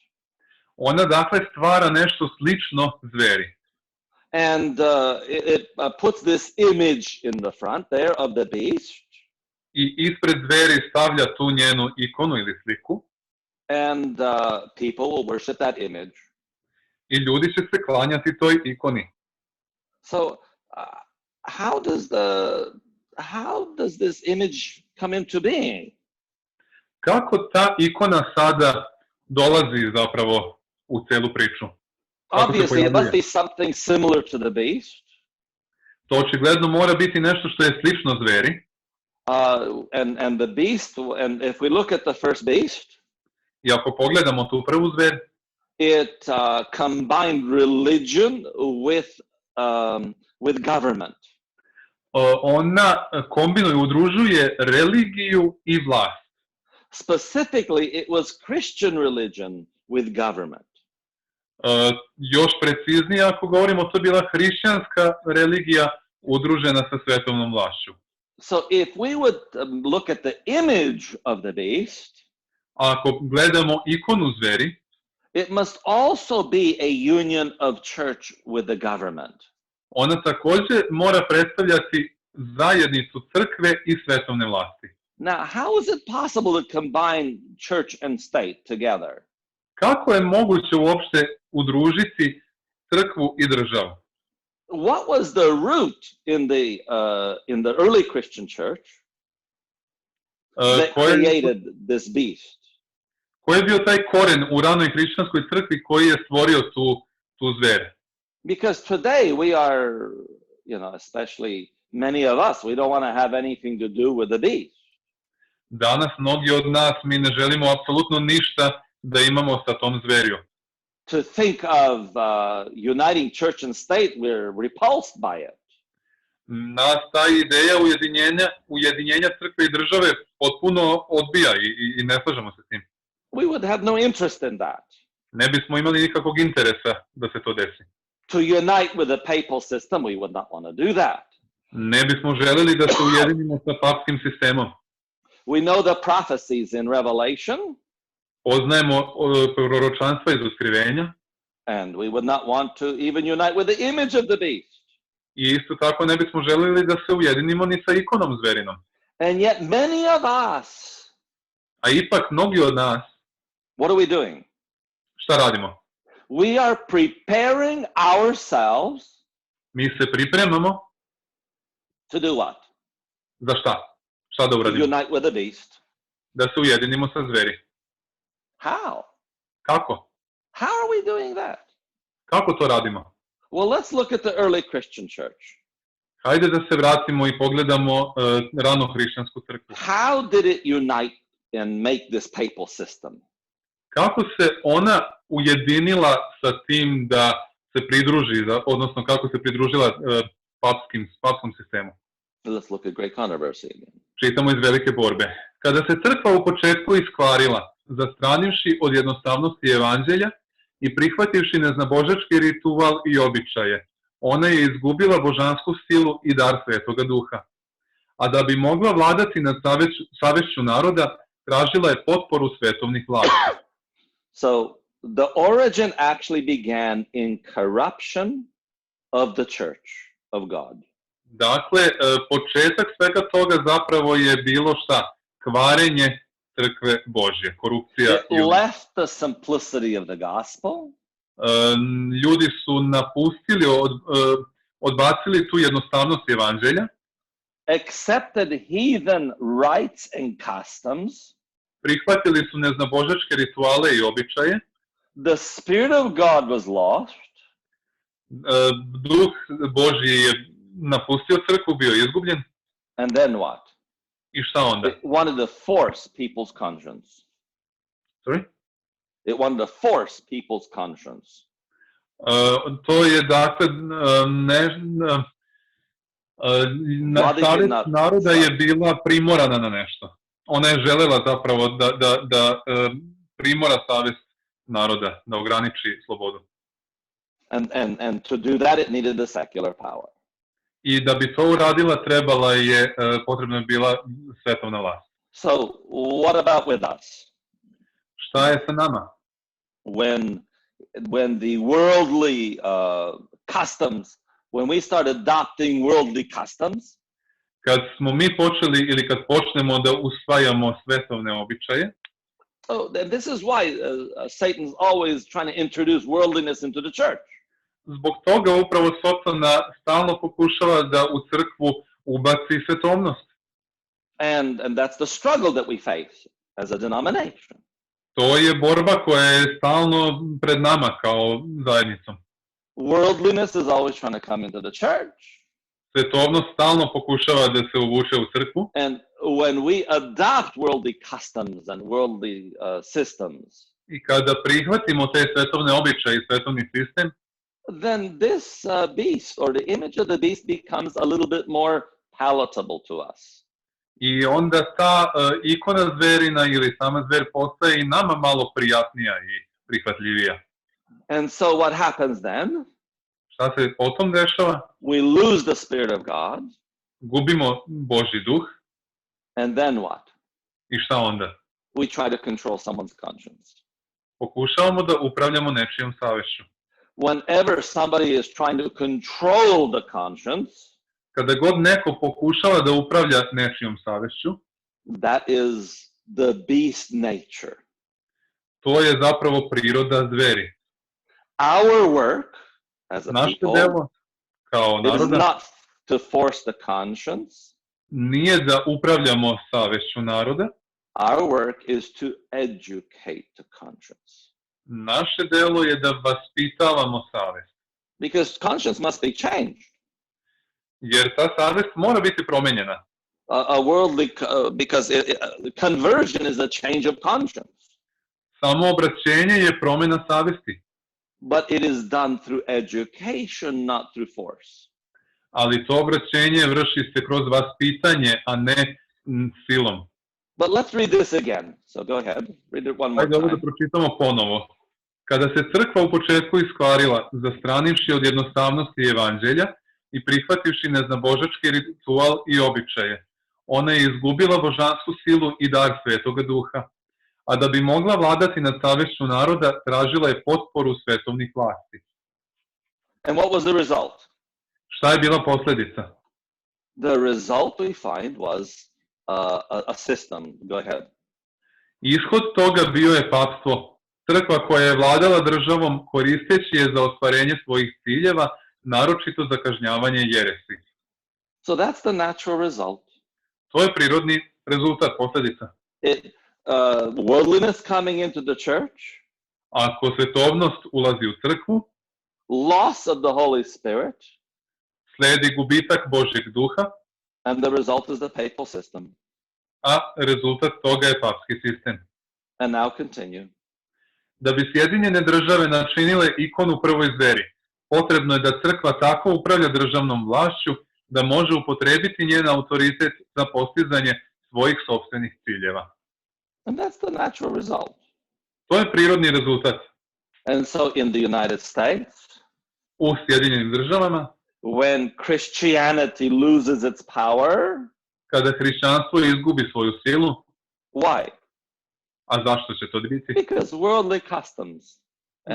S2: Ona dakle stvara nešto slično zveri.
S1: And it puts this image in the front there of the beast.
S2: I ispred zveri stavlja tu njenu ikonu ili sliku.
S1: And people will worship that image.
S2: I ljudi će se klanjati toj ikoni.
S1: So how does this image come into being?
S2: Kako ta ikona sada dolazi zapravo u celu priču?
S1: Obviously, it must be something similar to the beast.
S2: To očigledno mora biti nešto što je slično zveri.
S1: And the beast, and if we look at the first beast,
S2: I ako pogledamo tu prvu zver,
S1: it combined religion with government.
S2: Ona kombinuje, udružuje religiju i vlast.
S1: Specifically, it was Christian religion with government.
S2: Još preciznije, ako govorimo, to je bila hrišćanska religija udružena sa svetovnom vlašću.
S1: So if we would look at the image of the beast,
S2: ako gledamo ikonu zveri,
S1: it must also be a union of church with the government.
S2: Ona također mora predstavljati zajednicu crkve i svetovne vlasti.
S1: Now, how is it possible to combine church and state together?
S2: Kako je moguće uopšte udružiti crkvu i državu?
S1: What was the root in the early Christian church that created this beast?
S2: Koji je bio taj koren u ranoj hrišćanskoj crkvi koji je stvorio tu zver?
S1: Because today we are, especially many of us, we don't want to have anything to do with the beast.
S2: Danas mnogi od nas mi ne želimo apsolutno ništa da imamo sa tom zverju.
S1: To think of uniting church and state, we're repulsed by it.
S2: Nas ta ideja ujedinjenja crkve i države potpuno odbija i ne slažemo se s tim.
S1: We would have no interest in that.
S2: Ne bismo imali nikakvog interesa da se to desi.
S1: To unite with the papal system, we would not want to do that.
S2: Ne bismo želeli da se ujedinimo sa papskim sistemom.
S1: We know the prophecies in Revelation.
S2: Poznajemo proročanstva iz Otkrivenja.
S1: And we would not want to even unite with the image of the beast.
S2: I isto tako ne bismo želeli da se ujedinimo ni sa ikonom zverinom.
S1: And yet many of us,
S2: a ipak mnogi od nas,
S1: what are we doing?
S2: Šta radimo?
S1: We are preparing ourselves.
S2: Mi se pripremamo.
S1: To do what?
S2: Za šta? Šta da uradimo?
S1: To unite with the beast.
S2: Da se ujedinimo sa zveri.
S1: How?
S2: Kako?
S1: How are we doing that?
S2: Kako to radimo?
S1: Well, let's look at the early Christian church.
S2: Hajde da se vratimo i pogledamo rano hrišćansku crkvu.
S1: How did it unite and make this papal system?
S2: Kako se ona ujedinila sa tim da se pridruži, odnosno kako se pridružila papskom sistemu?
S1: Let's look at great controversy again.
S2: Čitamo iz Velike borbe. Kada se crkva u početku iskvarila, zastranivši od jednostavnosti evanđelja i prihvativši neznabožački ritual i običaje, ona je izgubila božansku silu i dar Svetoga Duha. A da bi mogla vladati nad savešću naroda, tražila je potporu svetovnih vlada.
S1: So the origin actually began in corruption of the church of God.
S2: Dakle, početak svega toga zapravo je bilo šta? Kvarenje crkve Božje, korupcija.
S1: It left the simplicity of the gospel.
S2: Ljudi su napustili, odbacili tu jednostavnost evanđelja.
S1: Accepted heathen rites and customs.
S2: Prihvatili su neznabožačke rituale i običaje.
S1: The Spirit of God was lost.
S2: Duh Božji je napustio crkvu, bio izgubljen.
S1: And then what?
S2: I šta onda?
S1: It wanted to force people's conscience.
S2: Sorry?
S1: It wanted to force people's conscience.
S2: To je dakle savest naroda je bila primorana na nešto. Ona je želela zapravo da primora savest naroda, da ograniči slobodu.
S1: And to do that it needed the secular power.
S2: I da bi to uradila potrebna je bila svetovna vlast.
S1: So what about with us?
S2: Šta je sa nama?
S1: When the worldly customs, when we start adopting worldly customs,
S2: kad smo mi počeli ili kad počnemo da usvajamo svetovne običaje,
S1: and this is why Satan's always trying to introduce worldliness into the church.
S2: Zbog toga upravo Satana stalno pokušava da u crkvu ubaci svetovnost.
S1: And that's the struggle that we face as a denomination.
S2: To je borba koja je stalno pred nama kao zajednicom.
S1: Worldliness is always trying to come into the church.
S2: Svetovnost stalno pokušava da se uvuče u crkvu.
S1: And when we adopt worldly customs and worldly systems,
S2: i kada prihvatimo te svetovne običaje i svetovni sistem,
S1: then this beast or the image of the beast becomes a little bit more palatable to us.
S2: I onda ta ikona zverina ili sama zver postaje i nama malo prijatnija i prihvatljivija.
S1: And so what happens then?
S2: Šta se potom dešava?
S1: We lose the Spirit of God.
S2: Gubimo Božji duh.
S1: And then what?
S2: I šta onda?
S1: We try to control someone's conscience.
S2: Pokušavamo da upravljamo nečijom savešću.
S1: Whenever somebody is trying to control the conscience,
S2: kada god neko pokušava da upravlja nečijom savešću,
S1: that is the beast nature.
S2: To je zapravo priroda zveri.
S1: Our work as a
S2: naše
S1: people,
S2: delo kao
S1: it is
S2: naroda,
S1: not to force the conscience.
S2: Nije da upravljamo savešću naroda.
S1: Our work is to educate the conscience.
S2: Naše delo je da vaspitavamo savest.
S1: Because conscience must be changed.
S2: Jer ta savest mora biti promenjena.
S1: Because conversion is a change of conscience.
S2: Samo obraćenje je promjena savesti.
S1: But it is done through education, not through force.
S2: Ali to obraćenje vrši se kroz vaspitanje, a ne silom.
S1: But let's read this again. So go ahead, read it one more
S2: Ajde ovo da
S1: time.
S2: pročitamo ponovo. Kada se crkva u početku iskvarila, zastranivši od jednostavnosti evanđelja i prihvativši neznabožački ritual i običaje, ona je izgubila božansku silu i dar Svetoga Duha. A da bi mogla vladati nad savešću naroda, tražila je potporu svetovnih vlasti.
S1: And what was the result?
S2: Šta je bila posljedica?
S1: The result we find was a system. Go ahead.
S2: Ishod toga bio je papstvo. Crkva koja je vladala državom koristeći je za ostvarenje svojih ciljeva, naročito za kažnjavanje jeresi.
S1: So that's the natural result.
S2: To je prirodni rezultat, posljedica.
S1: Worldliness coming into the church.
S2: Ako svetovnost ulazi u crkvu,
S1: loss of the Holy Spirit,
S2: slijedi gubitak Božjeg duha,
S1: and the result is the papal system.
S2: a rezultat toga je papski sistem.
S1: And now continue.
S2: Da bi Sjedinjene države načinile ikonu prvoj zveri, potrebno je da crkva tako upravlja državnom vlašću da može upotrebiti njen autoritet za postizanje svojih sopstvenih ciljeva.
S1: And that's the natural result.
S2: To je prirodni rezultat.
S1: And so in the United States,
S2: U Sjedinjenim državama,
S1: when Christianity loses its power,
S2: kada hrišćanstvo izgubi svoju silu,
S1: why?
S2: a zašto će to biti?
S1: Because worldly customs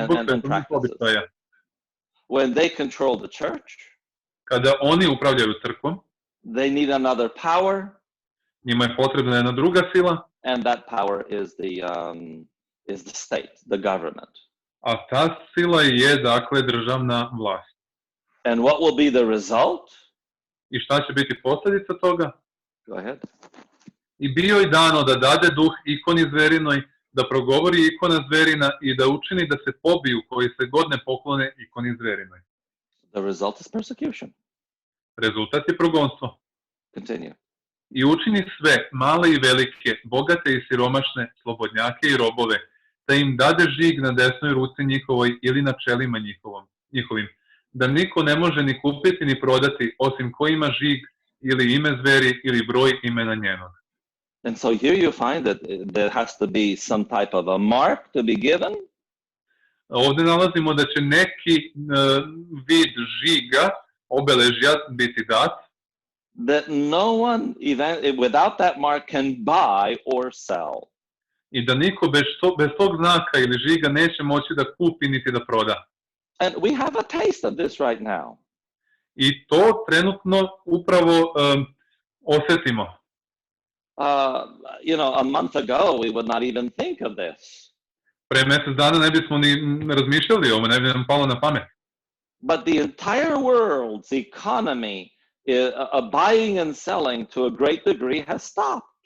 S2: Zbog
S1: and
S2: svetovnih
S1: practices.
S2: običaja.
S1: When they control the church,
S2: Kada oni upravljaju crkvom,
S1: they need another power,
S2: njima je potrebna jedna druga sila,
S1: and that power is the state, the government.
S2: a ta sila je dakle državna vlast.
S1: And what will be the result?
S2: I šta će biti posljedica toga?
S1: Go ahead.
S2: I bio je dano da dade duh ikoni zverinoj, da progovori ikona zverina i da učini da se pobiju koji se god ne poklone ikoni zverinoj.
S1: The result is persecution.
S2: Rezultat je progonstvo.
S1: Continue.
S2: I učini sve, male i velike, bogate i siromašne, slobodnjake i robove, da im dade žig na desnoj ruci njihovoj ili na čelima njihovim, da niko ne može ni kupiti ni prodati, osim ko ima žig ili ime zveri ili broj imena njenog.
S1: And so here you find that there has to be some type of a mark to be given.
S2: Ovdje nalazimo da će neki vid žiga, obeležja biti dat,
S1: That no one without that mark can buy or sell.
S2: i da niko bez tog znaka ili žiga neće moći da kupi niti da proda.
S1: And we have a taste of this right now.
S2: I to trenutno upravo osjetimo.
S1: A month ago, we would not even think of this.
S2: Pre mjesec dana ne bismo ni razmišljali o ovome, ne bi nam palo na pamet.
S1: But the entire world's economy, buying and selling to a great degree has stopped.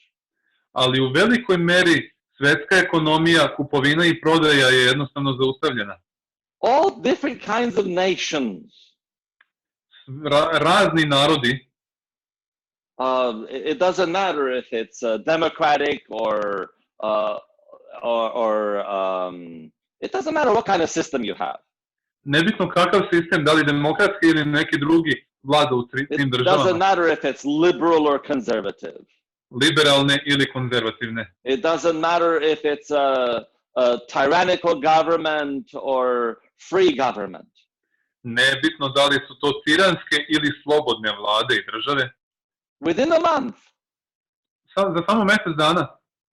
S2: Ali u velikoj meri svetska ekonomija, kupovina i prodaja je jednostavno zaustavljena.
S1: All different kinds of nations.
S2: Razni narodi,
S1: It doesn't matter if it's democratic or it doesn't matter what kind of system you have.
S2: nebitno kakav sistem, da li demokratski ili neki drugi, vlada u tim
S1: It doesn't
S2: državama,
S1: matter if it's liberal or conservative.
S2: liberalne ili konzervativne.
S1: It doesn't matter if it's a tyrannical government or free government.
S2: Nebitno da li su to tiranske ili slobodne vlade i države.
S1: Within a month,
S2: Za samo mjesec dana,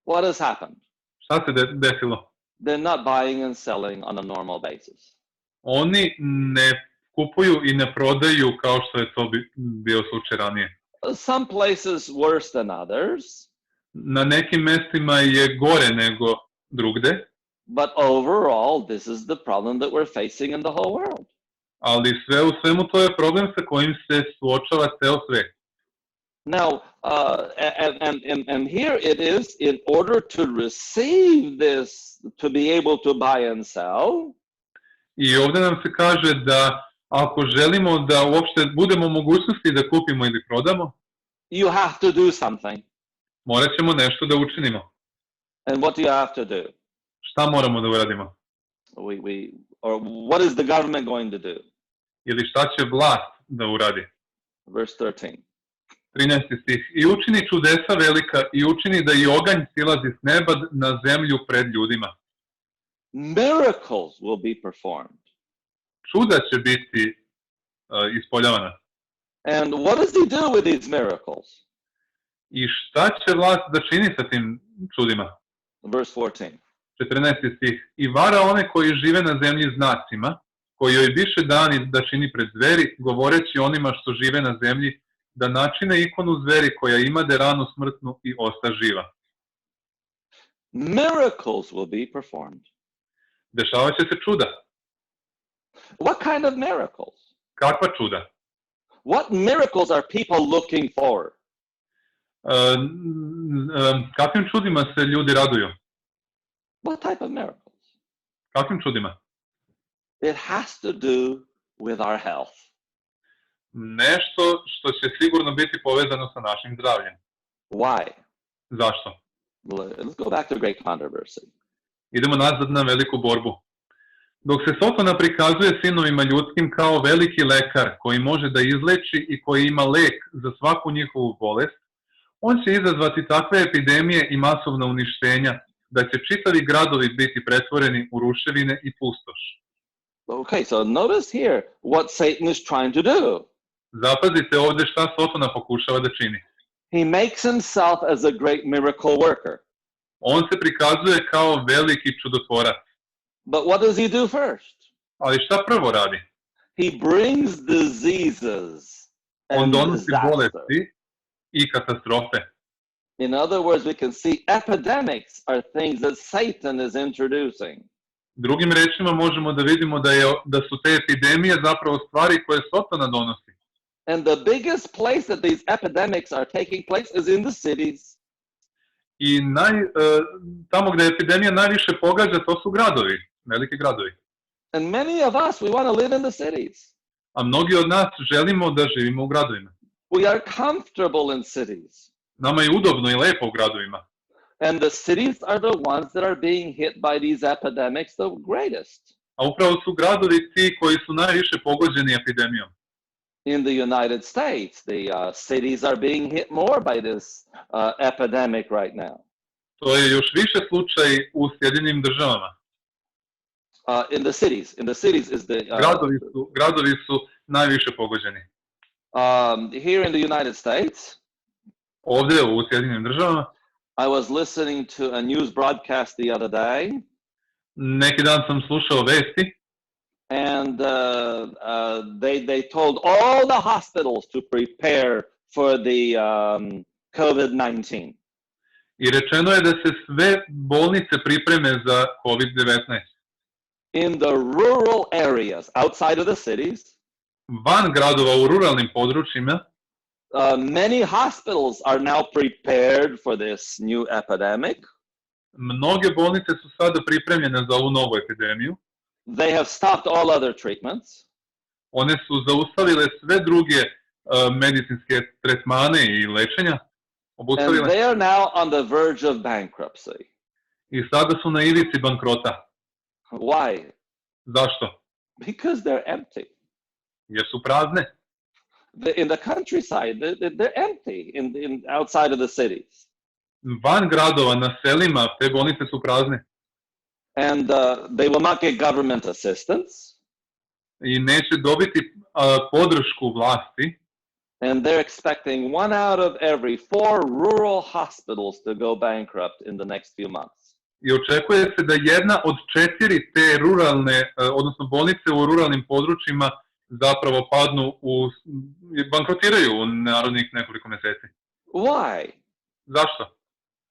S1: what has happened?
S2: šta se desilo?
S1: They're not buying and selling on a normal basis.
S2: Oni ne kupuju i ne prodaju kao što je to bio slučaj ranije.
S1: Some places worse than others,
S2: Na nekim mjestima je gore nego drugde,
S1: but overall, this is the problem that we're facing in the whole world.
S2: ali sve u svemu to je problem sa kojim se suočava ceo svet.
S1: Now, and here it is, in order to receive this, to be able to buy and sell,
S2: I ovdje nam se kaže da ako želimo da uopšte budemo u mogućnosti da kupimo ili prodamo,
S1: you have to do something.
S2: morat ćemo nešto da učinimo.
S1: And what do you have to do?
S2: Šta moramo da uradimo?
S1: Or what is the government going to do?
S2: Ili šta će vlast da uradi?
S1: Verse 13.
S2: 13. stih. I učini čudesa velika i učini da i oganj silazi s neba na zemlju pred ljudima.
S1: Miracles will be performed.
S2: Čuda će biti ispoljavana.
S1: And what does he do with these miracles?
S2: I šta će vlast da čini sa tim čudima?
S1: Verse 14.
S2: 14. stih. I vara one koji žive na zemlji znacima, koji joj biše dani da čini pred zveri, govoreći onima što žive na zemlji, da načine ikonu zveri koja imade ranu smrtnu i osta živa.
S1: Miracles will be performed.
S2: Dešavat će se čuda.
S1: What kind of miracles?
S2: Kakva čuda?
S1: What miracles are people looking for?
S2: Kakvim čudima se ljudi raduju?
S1: What type of miracles?
S2: Kakvim čudima?
S1: It has to do with our health.
S2: Nešto što će sigurno biti povezano sa našim zdravljem.
S1: Why?
S2: Zašto?
S1: Let's go back to great controversy.
S2: Idemo nazad na veliku borbu. Dok se Sotona prikazuje sinovima ljudskim kao veliki lekar koji može da izleči i koji ima lek za svaku njihovu bolest, on će izazvati takve epidemije i masovna uništenja da će čitavi gradovi biti pretvoreni u ruševine i pustoš.
S1: Okay, so notice here what Satan is trying to do.
S2: Zapazite ovdje šta Sotona pokušava da čini.
S1: He makes himself as a great miracle worker.
S2: On se prikazuje kao veliki čudotvorac.
S1: But what does he do first?
S2: Ali šta prvo radi?
S1: He brings diseases
S2: On
S1: and
S2: donosi
S1: disaster.
S2: bolesti i katastrofe.
S1: In other words, we can see epidemics are things that Satan is introducing.
S2: Drugim rečima možemo da vidimo da su te epidemije zapravo stvari koje Sotona donosi.
S1: And the biggest place that these epidemics are taking place is in the cities.
S2: I tamo gde epidemija najviše pogađa, to su gradovi, veliki gradovi.
S1: And many of us, we want to live in the cities.
S2: A mnogi od nas želimo da živimo u gradovima.
S1: We are comfortable in cities.
S2: Nama je udobno i lepo u gradovima.
S1: And the cities are the ones that are being hit by these epidemics the greatest.
S2: A upravo su gradovi ti koji su najviše pogođeni epidemijom.
S1: In the United States, the cities are being hit more by this epidemic right now.
S2: To je još više slučaj u Sjedinjenim državama.
S1: In the cities is the
S2: gradovi su najviše pogođeni.
S1: Here in the United States,
S2: ovdje u Sjedinjenim državama,
S1: I was listening to a news broadcast the other day.
S2: Neki dan sam slušao vesti.
S1: And they told all the hospitals to prepare for the COVID-19.
S2: I rečeno je da se sve bolnice pripreme za COVID-19.
S1: In the rural areas outside of the cities,
S2: van gradova u ruralnim područjima,
S1: many hospitals are now prepared for this new epidemic.
S2: Mnoge bolnice su sada pripremljene za ovu novu epidemiju.
S1: They have stopped all other treatments.
S2: One su zaustavile sve druge medicinske tretmane i lečenja.
S1: And they are now on the verge of bankruptcy.
S2: I sada su na ivici bankrota.
S1: Why?
S2: Zašto?
S1: Because they're empty.
S2: Jer su prazne.
S1: In the countryside, they're empty outside of the cities.
S2: Van gradova, na selima, te bolnice su prazne.
S1: And they will not get government assistance.
S2: I neće dobiti podršku vlasti.
S1: And they're expecting 1 out of every 4 rural hospitals to go bankrupt in the next few months.
S2: I očekuje se da 1 od 4 te ruralne, odnosno bolnice u ruralnim područjima zapravo padnu bankrotiraju u narodnih nekoliko meseci.
S1: Why?
S2: Zašto?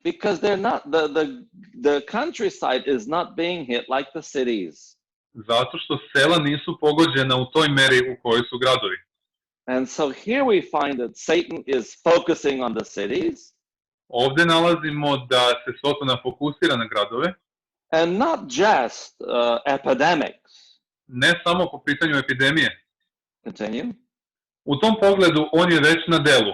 S1: Because they're not the countryside is not being hit like the cities.
S2: Zato što sela nisu pogođena u toj meri u kojoj su gradovi.
S1: And so here we find that Satan is focusing on the cities.
S2: Ovdje nalazimo da se Sotona fokusira na gradove.
S1: And not just epidemics.
S2: Ne samo po pitanju epidemije.
S1: Continue.
S2: U tom pogledu on je već na delu.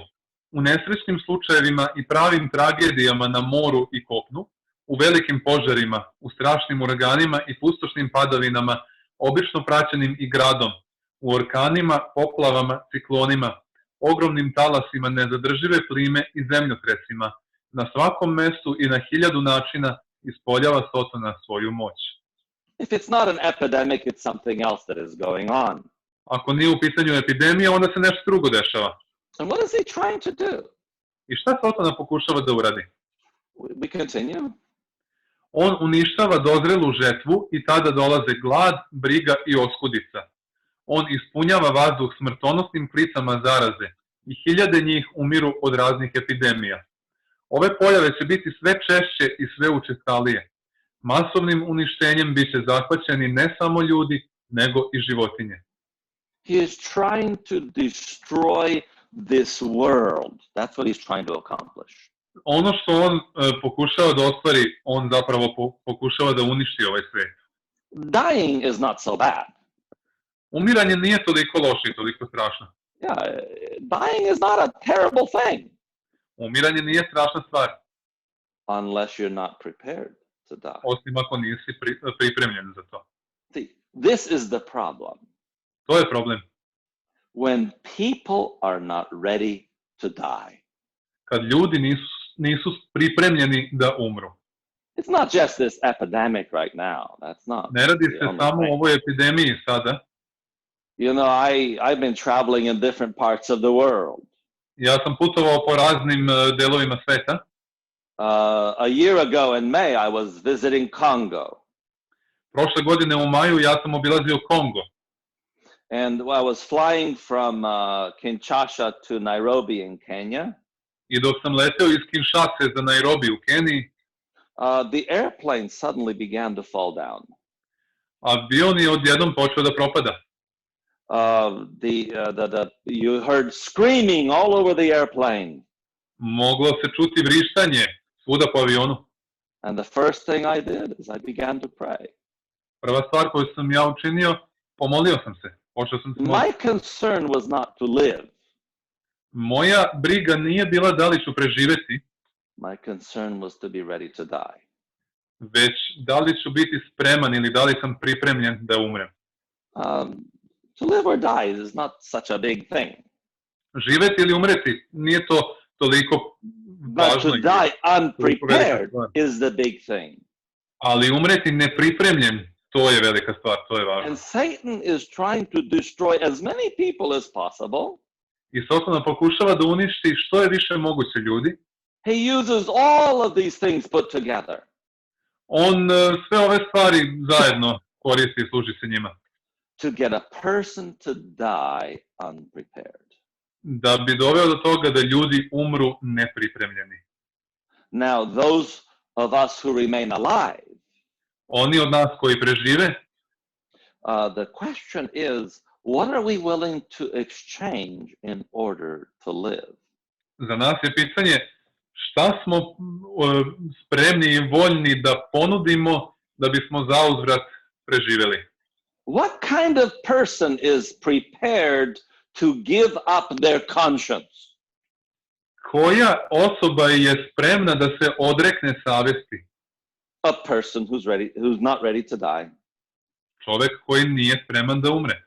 S2: U nesrećnim slučajevima i pravim tragedijama na moru i kopnu, u velikim požarima, u strašnim uraganima i pustošnim padavinama, obično praćenim i gradom, u orkanima, poplavama, ciklonima, ogromnim talasima nezadržive plime i zemljotresima, na svakom mestu i na 1000 načina ispoljava Sotona svoju moć.
S1: If it's not an epidemic, it's something else that is going on.
S2: Ako nije u pitanju epidemija, onda se nešto drugo dešava.
S1: And what is he trying to do?
S2: I šta Sotona pokušava da uradi?
S1: We continue.
S2: On uništava dozrelu žetvu i tada dolaze glad, briga i oskudica. On ispunjava vazduh smrtonosnim klicama zaraze i 1000 njih umiru od raznih epidemija. Ove pojave će biti sve češće i sve učestalije. Masovnim uništenjem biće zahvaćeni ne samo ljudi, nego i životinje.
S1: He is trying to destroy this world. That's what he's trying to accomplish.
S2: Ono što on pokušava da ostvari, on zapravo pokušava da uništi ovaj svet.
S1: Dying is not so bad.
S2: Umiranje nije toliko loše i toliko strašno.
S1: Yeah, dying is not a terrible thing
S2: Umiranje nije strašna stvar,
S1: unless you're not prepared to die.
S2: osim ako nisi pripremljen za to.
S1: See, this is the problem.
S2: To je problem.
S1: When people are not ready to die.
S2: Kad ljudi nisu pripremljeni da umru.
S1: It's not just this epidemic right now. That's not.
S2: Ne radi
S1: the
S2: se
S1: only
S2: samo o
S1: thing.
S2: ovoj epidemiji sada.
S1: You know, I've been traveling in different parts of the world.
S2: Ja sam putovao po raznim delovima sveta.
S1: A year ago in May, I was visiting Congo.
S2: Prošle godine u maju ja sam obilazio Kongo.
S1: And I was flying from Kinshasa to Nairobi in Kenya.
S2: I dok sam leteo iz Kinshase za Nairobi u Keniji,
S1: The airplane suddenly began to fall down.
S2: avion je odjednom počeo da propada.
S1: You heard screaming all over the airplane.
S2: Moglo se čuti vrištanje svuda po avionu.
S1: And the first thing I did is I began to pray.
S2: Prva stvar koju sam ja učinio, pomolio sam se. Počeo sam se moliti.
S1: My concern was not to live.
S2: Moja briga nije bila da li ću preživeti,
S1: My concern was to be ready to die.
S2: već da li ću biti spreman ili da li sam pripremljen da umrem.
S1: To live or die is not such a big thing.
S2: Živeti ili umreti nije to toliko
S1: But
S2: važno.
S1: to die unprepared is the big thing.
S2: Ali umreti nepripremljen, to je velika stvar, to je važno.
S1: And Satan is trying to destroy as many people as possible.
S2: I Satan pokušava da uništi što je više moguće ljudi.
S1: He uses all of these things put together.
S2: On sve ove stvari zajedno koristi i služi se njima.
S1: To get a person to die unprepared.
S2: Da bi doveo do toga da ljudi umru nepripremljeni.
S1: Now, those of us who remain alive,
S2: Oni od nas koji prežive,
S1: the question is, what are we willing to exchange in order to live?
S2: za nas je pitanje šta smo spremni i voljni da ponudimo da bismo zauzvrat preživeli.
S1: What kind of person is prepared to give up their conscience?
S2: Koja osoba je spremna da se odrekne savesti?
S1: A person who's not ready to die.
S2: Čovek koji nije spreman da umre.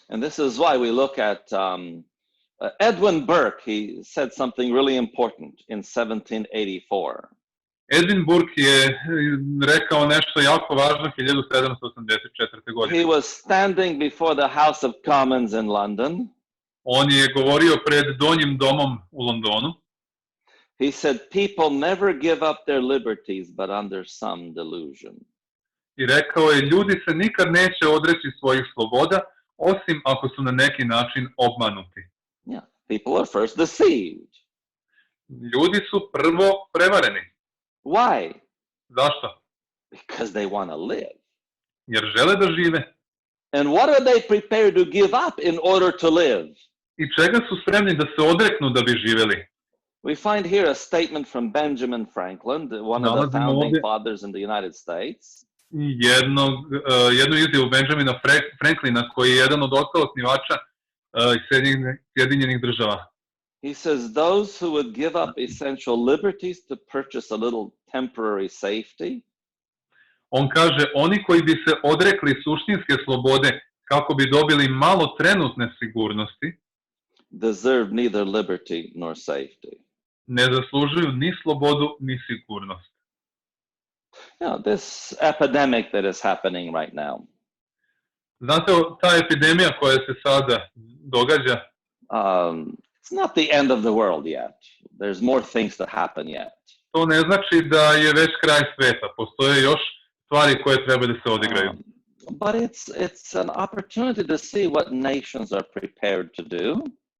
S1: And this is why we look at Edwin Burke. He said something really important in 1784.
S2: Edwin Burke je rekao nešto jako važno 1784. godine.
S1: He was standing before the House of Commons in London.
S2: On je govorio pred Donjim domom u Londonu.
S1: He said, people never give up their liberties, but under some delusion.
S2: I rekao je, ljudi se nikad neće odreći svojih sloboda, osim ako su na neki način obmanuti.
S1: Yeah, people are first deceived.
S2: Ljudi su prvo prevareni.
S1: Why?
S2: Zašto?
S1: Because they want to live.
S2: Jer žele da žive.
S1: And what are they prepared to give up in order to live?
S2: I čega su spremni da se odreknu da bi živeli?
S1: We find here a statement from Benjamin Franklin, one of the founding fathers in the United States.
S2: Jednu izjavu Benjamina Franklina, koji je jedan od osnivača Sjedinjenih država.
S1: He says, those who would give up essential liberties to purchase a little temporary safety.
S2: On kaže, oni koji bi se odrekli suštinske slobode kako bi dobili malo trenutne sigurnosti,
S1: deserve neither liberty nor safety.
S2: Ne zaslužuju ni slobodu, ni sigurnost.
S1: This epidemic that is happening right now.
S2: Znate, ta epidemija koja se sada događa,
S1: it's not the end of the world yet. There's more things to happen yet.
S2: To ne znači da je već kraj sveta. Postoje još stvari koje treba da se odigraju.
S1: But it's an opportunity to see what nations are prepared to do.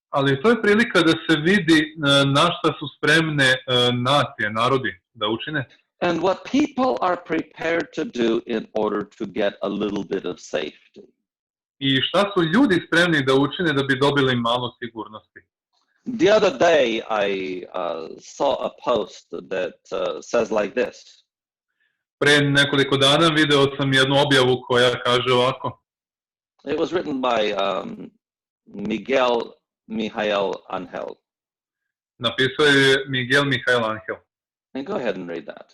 S2: Ali to je prilika da se vidi na šta su spremne nacije, narodi da učine.
S1: And what people are prepared to do in order to get a little bit of safety.
S2: I šta su ljudi spremni da učine da bi dobili malo sigurnosti.
S1: The other day I saw a post that says like this.
S2: Pre nekoliko dana video sam jednu objavu koja kaže ovako.
S1: It was written by Miguel Mijael Angel.
S2: Napisao je Miguel Mijael Angel.
S1: And go ahead and read that.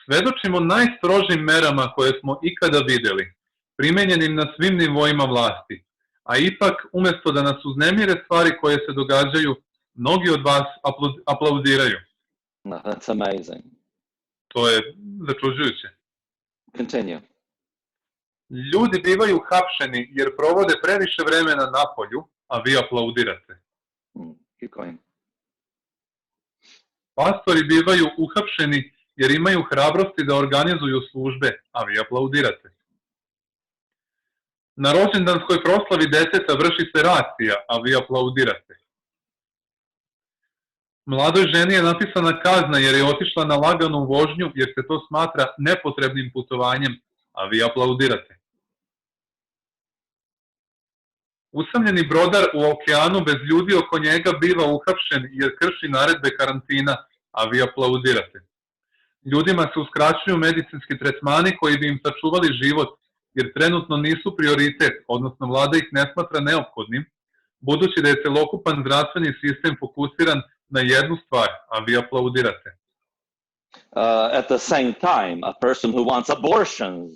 S2: Svedočimo najstrožim merama koje smo ikada vidjeli, primenjenim na svim nivoima vlasti, a ipak, umjesto da nas uznemire stvari koje se događaju, mnogi od vas aplaudiraju.
S1: No, that's amazing.
S2: To je začuđujuće.
S1: Continue.
S2: Ljudi bivaju hapšeni jer provode previše vremena napolju, a vi aplaudirate.
S1: Keep going.
S2: Pastori bivaju uhapšeni jer imaju hrabrosti da organizuju službe, a vi aplaudirate. Na rođendanskoj proslavi deteta vrši se racija, a vi aplaudirate. Mladoj ženi je napisana kazna jer je otišla na laganu vožnju jer se to smatra nepotrebnim putovanjem, a vi aplaudirate. Usamljeni brodar u okeanu bez ljudi oko njega biva uhapšen jer krši naredbe karantina, a vi aplaudirate. Ljudima se uskraćuju medicinski tretmani koji bi im sačuvali život jer trenutno nisu prioritet, odnosno vlada ih ne smatra neophodnim, budući da je celokupan zdravstveni sistem fokusiran na jednu stvar, a vi aplaudirate.
S1: At the same time, a person who wants abortions,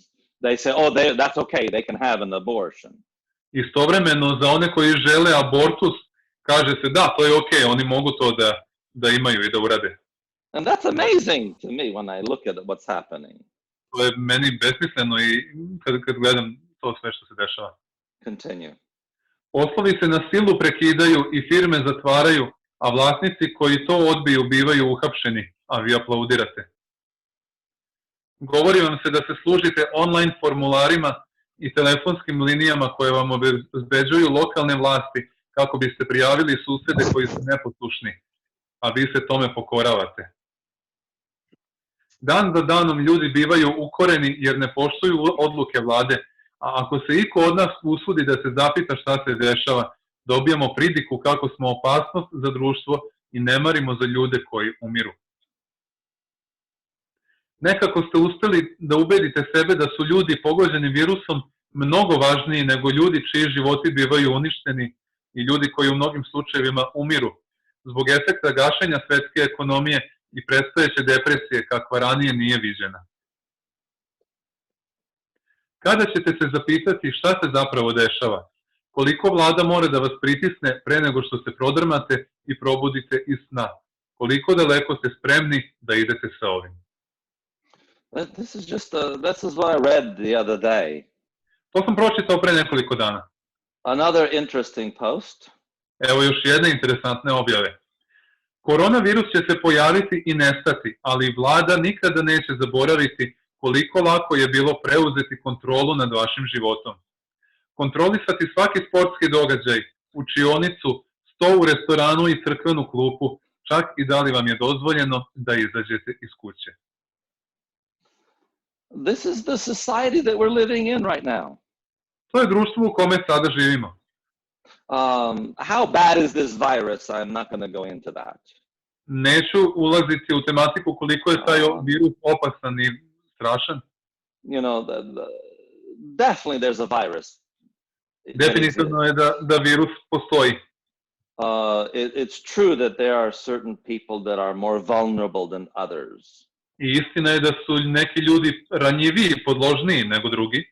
S1: they say, oh, that's okay, they can have an abortion.
S2: Istovremeno, za one koji žele abortus, kaže se da, to je okej, oni mogu to da imaju i da urade.
S1: And that's amazing to me when I look at what's happening.
S2: To je meni besmisleno i kad gledam to sve što se dešava.
S1: Continue.
S2: Poslovi se na silu prekidaju i firme zatvaraju, a vlasnici koji to odbiju bivaju uhapšeni, a vi aplaudirate. Govori vam se da se služite online formularima i telefonskim linijama koje vam obezbeđuju lokalne vlasti kako biste prijavili susede koji su neposlušni, a vi se tome pokoravate. Dan za danom ljudi bivaju ukoreni jer ne poštuju odluke vlade, a ako se iko od nas usudi da se zapita šta se dešava, dobijamo pridiku kako smo opasnost za društvo i ne marimo za ljude koji umiru. Nekako ste uspeli da ubedite sebe da su ljudi pogođeni virusom mnogo važniji nego ljudi čiji životi bivaju uništeni i ljudi koji u mnogim slučajevima umiru zbog efekta gašenja svetske ekonomije i predstojeće depresije kakva ranije nije viđena. Kada ćete se zapitati šta se zapravo dešava? Koliko vlada mora da vas pritisne pre nego što se prodrmate i probudite iz sna? Koliko daleko ste spremni da idete sa ovim?
S1: This is what I read the other day.
S2: To sam pročitao pre nekoliko dana.
S1: Another interesting post.
S2: Evo još jedne interesantne objave. Koronavirus će se pojaviti i nestati, ali vlada nikada neće zaboraviti koliko lako je bilo preuzeti kontrolu nad vašim životom. Kontrolisati svaki sportski događaj, učionicu, sto u restoranu i crkvenu klupu, čak i da li vam je dozvoljeno da izađete iz kuće.
S1: This is the society that we're living in right now.
S2: To je društvo u kome sada živimo.
S1: How bad is this virus? I'm not going to go into that.
S2: Neću ulaziti u tematiku koliko je taj virus opasan i strašan.
S1: You know, definitely there's a virus.
S2: Definitivno je da virus postoji.
S1: It's true that there are certain people that are more vulnerable than others.
S2: I istina je da su neki ljudi ranjiviji i podložniji nego drugi.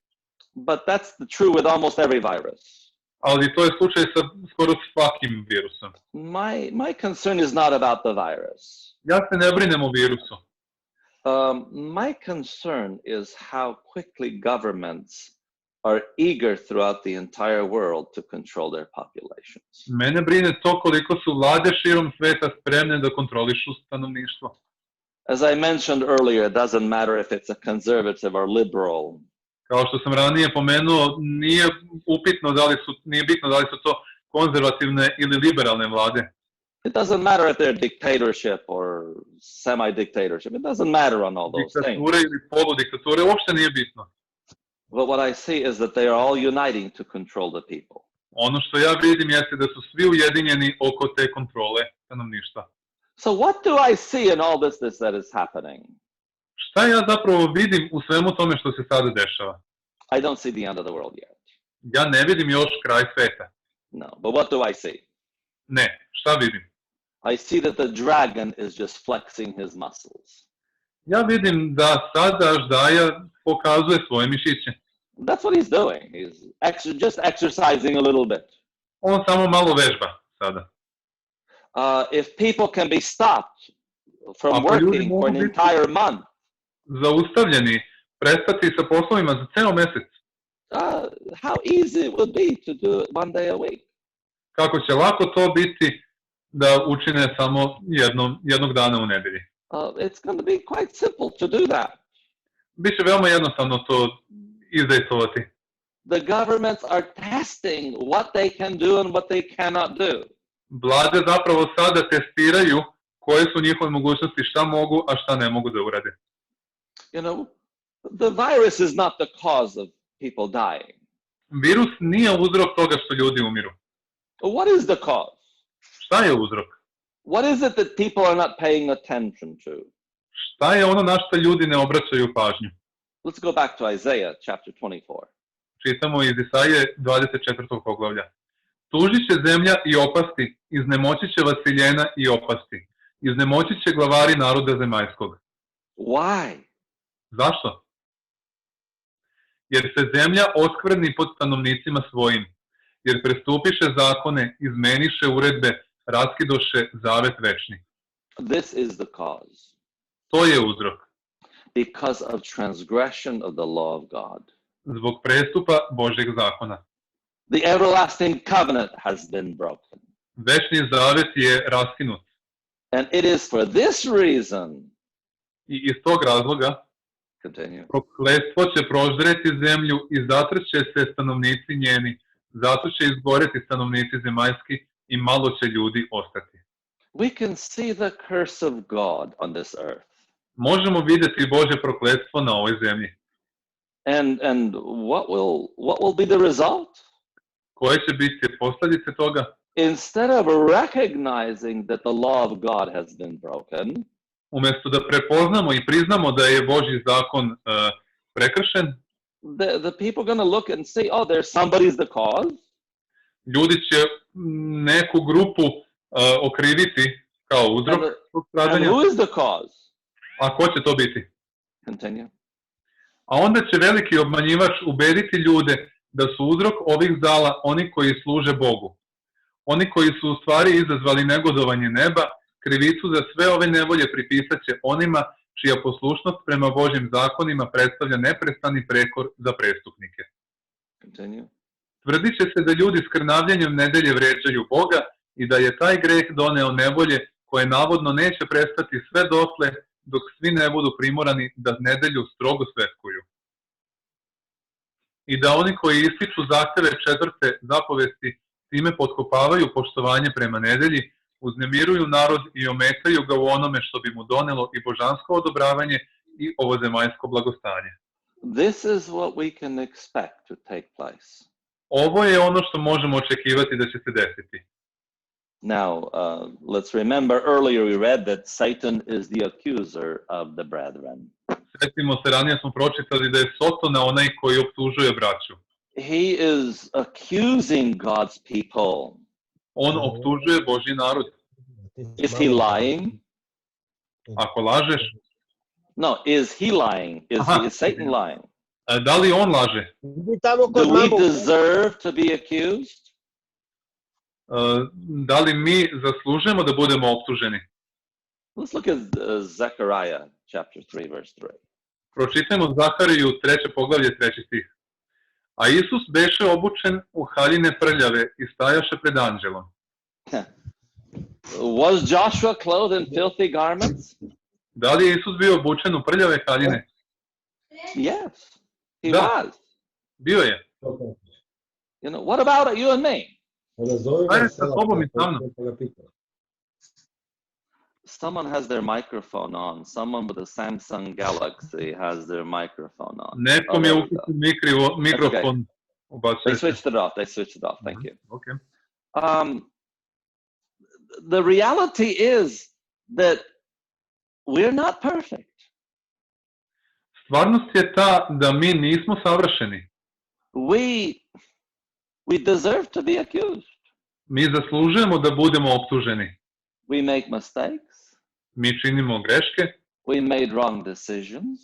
S1: But that's true with almost every virus.
S2: Ali to je slučaj sa skoro svakim virusom.
S1: My concern is not about the virus.
S2: Ja se ne brinem o virusu.
S1: My concern is how quickly governments are eager throughout the entire world to control their populations.
S2: Mene brine to koliko su vlade širom sveta spremne da kontrolišu stanovništvo.
S1: As I mentioned earlier, it doesn't matter if it's a conservative or liberal.
S2: Kao što sam ranije pomenuo, nije bitno da li su to konzervativne ili liberalne vlade.
S1: It doesn't matter if they're dictatorship or semi-dictatorship. It doesn't matter on all those things.
S2: Diktature ili poludiktature, uopšte nije bitno.
S1: But what I see is that they are all uniting to control the people.
S2: Ono što ja vidim jeste da su svi ujedinjeni oko te kontrole stanovništva.
S1: So what do I see in all this that is happening?
S2: Šta ja zapravo vidim u svemu tome što se sada dešava?
S1: I don't see the end of the world yet.
S2: Ja ne vidim još kraj sveta.
S1: No, but what do I see?
S2: Ne, šta vidim?
S1: I see that the dragon is just flexing his muscles.
S2: Ja vidim da sada aždaja pokazuje svoje mišiće.
S1: That's what he's doing. He's just exercising a little bit.
S2: On samo malo vežba sada.
S1: If people can be stopped from
S2: Ako ljudi
S1: working for an
S2: mogu biti
S1: entire month,
S2: zaustavljeni, prestati sa poslovima za ceo mesec,
S1: how easy it would be to do it one day a week.
S2: kako će lako to biti da učine samo jednog dana u nedelji.
S1: It's going to be quite simple to do that.
S2: Biće veoma jednostavno to izdejstovati.
S1: The governments are testing what they can do and what they cannot do.
S2: Vlade zapravo sada testiraju koje su njihove mogućnosti, šta mogu, a šta ne mogu da urade.
S1: You know, the virus is not the cause of people dying.
S2: Virus nije uzrok toga što ljudi umiru.
S1: What is the cause?
S2: Šta je uzrok?
S1: What is it that people are not paying attention to?
S2: Šta je ono na što ljudi ne obraćaju pažnju?
S1: Let's go back to Isaiah chapter 24.
S2: Čitamo iz Isaije 24. poglavlja. Tužit će zemlja i opasti, iznemoći će vasiljena i opasti. Iznemoći će glavari naroda zemaljskog.
S1: Why?
S2: Zašto? Jer se zemlja oskvrni pod stanovnicima svojim, jer prestupiše zakone, izmeniše uredbe, raskidoše zavet večni.
S1: This is the cause.
S2: To je uzrok.
S1: Because of transgression of the law of God.
S2: Zbog prestupa Božjeg zakona.
S1: The everlasting covenant has been broken.
S2: Večni zavet je raskinut.
S1: And it is for this reason.
S2: I iz tog razloga
S1: Continue.
S2: prokletstvo će proždreti zemlju i zatrće se stanovnici njeni, zato će izgoreti stanovnici zemaljski i malo će ljudi ostati.
S1: We can see the curse of God on this earth.
S2: Možemo vidjeti Božje prokletstvo na ovoj zemlji.
S1: And what will be the result?
S2: Koje će biti posljedice toga?
S1: Instead of recognizing that the law of God has been broken,
S2: umjesto da prepoznamo i priznamo da je Božji zakon prekršen,
S1: the people are going to look and say, oh, there's somebody's the cause.
S2: Ljudi će neku grupu okriviti kao uzrok tog
S1: And
S2: stradanja.
S1: who is the cause?
S2: A ko će to biti?
S1: Continue.
S2: A onda će veliki obmanjivač ubediti ljude da su uzrok ovih zala oni koji služe Bogu. Oni koji su u stvari izazvali negodovanje neba, krivicu za sve ove nevolje pripisat će onima čija poslušnost prema Božjim zakonima predstavlja neprestani prekor za prestupnike.
S1: Continue.
S2: Tvrdit će se da ljudi skrnavljanjem nedelje vređaju Boga i da je taj greh doneo nevolje koje navodno neće prestati sve dotle dok svi ne budu primorani da nedelju strogo svetkuju. I da oni koji ističu zahteve četvrte zapovesti time potkopavaju poštovanje prema nedelji, uznemiruju narod i ometaju ga u onome što bi mu donelo i božansko odobravanje i ovozemaljsko blagostanje.
S1: This is what we can expect to take place.
S2: Ovo je ono što možemo očekivati da će se desiti.
S1: Now, let's remember earlier we read that Satan is the accuser of the brethren.
S2: Sjetimo se, ranije smo pročitali da je Sotona onaj koji optužuje braću.
S1: He is accusing God's people.
S2: On optužuje Božji narod.
S1: Is he lying?
S2: Ako lažeš,
S1: No, is he lying? Is Satan lying?
S2: da li on laže?
S1: Do we deserve to be accused?
S2: Da li mi zaslužujemo da budemo optuženi?
S1: Let's look at Zechariah chapter 3, verse 3.
S2: Pročitajmo Zahariju 3. poglavlje 3. stih. A Isus beše obučen u haljine prljave i stajaše pred anđelom.
S1: Was Joshua clothed in filthy garments?
S2: Da li je Isus bio obučen u prljave haljine?
S1: Yes, he
S2: Da.
S1: was.
S2: Bio je.
S1: You know, what about you and me?
S2: Ajde sa tobom i sa mnom.
S1: Someone has their microphone on. Someone with a Samsung Galaxy has their microphone on.
S2: Nekom je uključen mikrofon.
S1: They switched it off. They switched it off. Thank you.
S2: Okay.
S1: The reality is that we're not perfect.
S2: Stvarnost je ta da mi nismo savršeni.
S1: We deserve to be accused.
S2: Mi zaslužujemo da budemo optuženi.
S1: We make mistakes.
S2: Mi činimo greške,
S1: We made wrong decisions.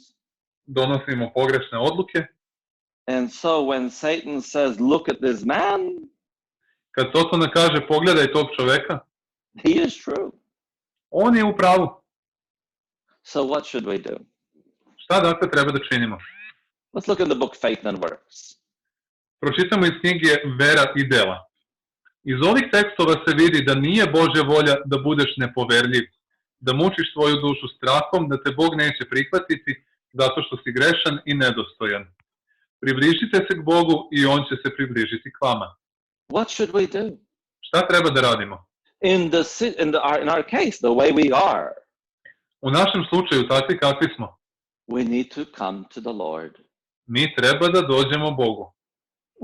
S2: donosimo pogrešne odluke.
S1: And so when Satan says, look at this man,
S2: Kad Sotona kaže pogledaj tog čoveka,
S1: he is true.
S2: on je u pravu.
S1: So what should we do?
S2: Šta dakle treba da činimo?
S1: Let's look in the book Faith and Works.
S2: Pročitamo iz knjige Vera i dela. Iz ovih tekstova se vidi da nije Božja volja da budeš nepoverljiv, da mučiš svoju dušu strahom, da te Bog neće prihvatiti zato što si grešan i nedostojan. Približite se k Bogu i On će se približiti k vama.
S1: What should we do?
S2: Šta treba da radimo?
S1: In our case, the way we are,
S2: U našem slučaju, takvi kakvi smo,
S1: we need to come to the Lord.
S2: mi treba da dođemo Bogu.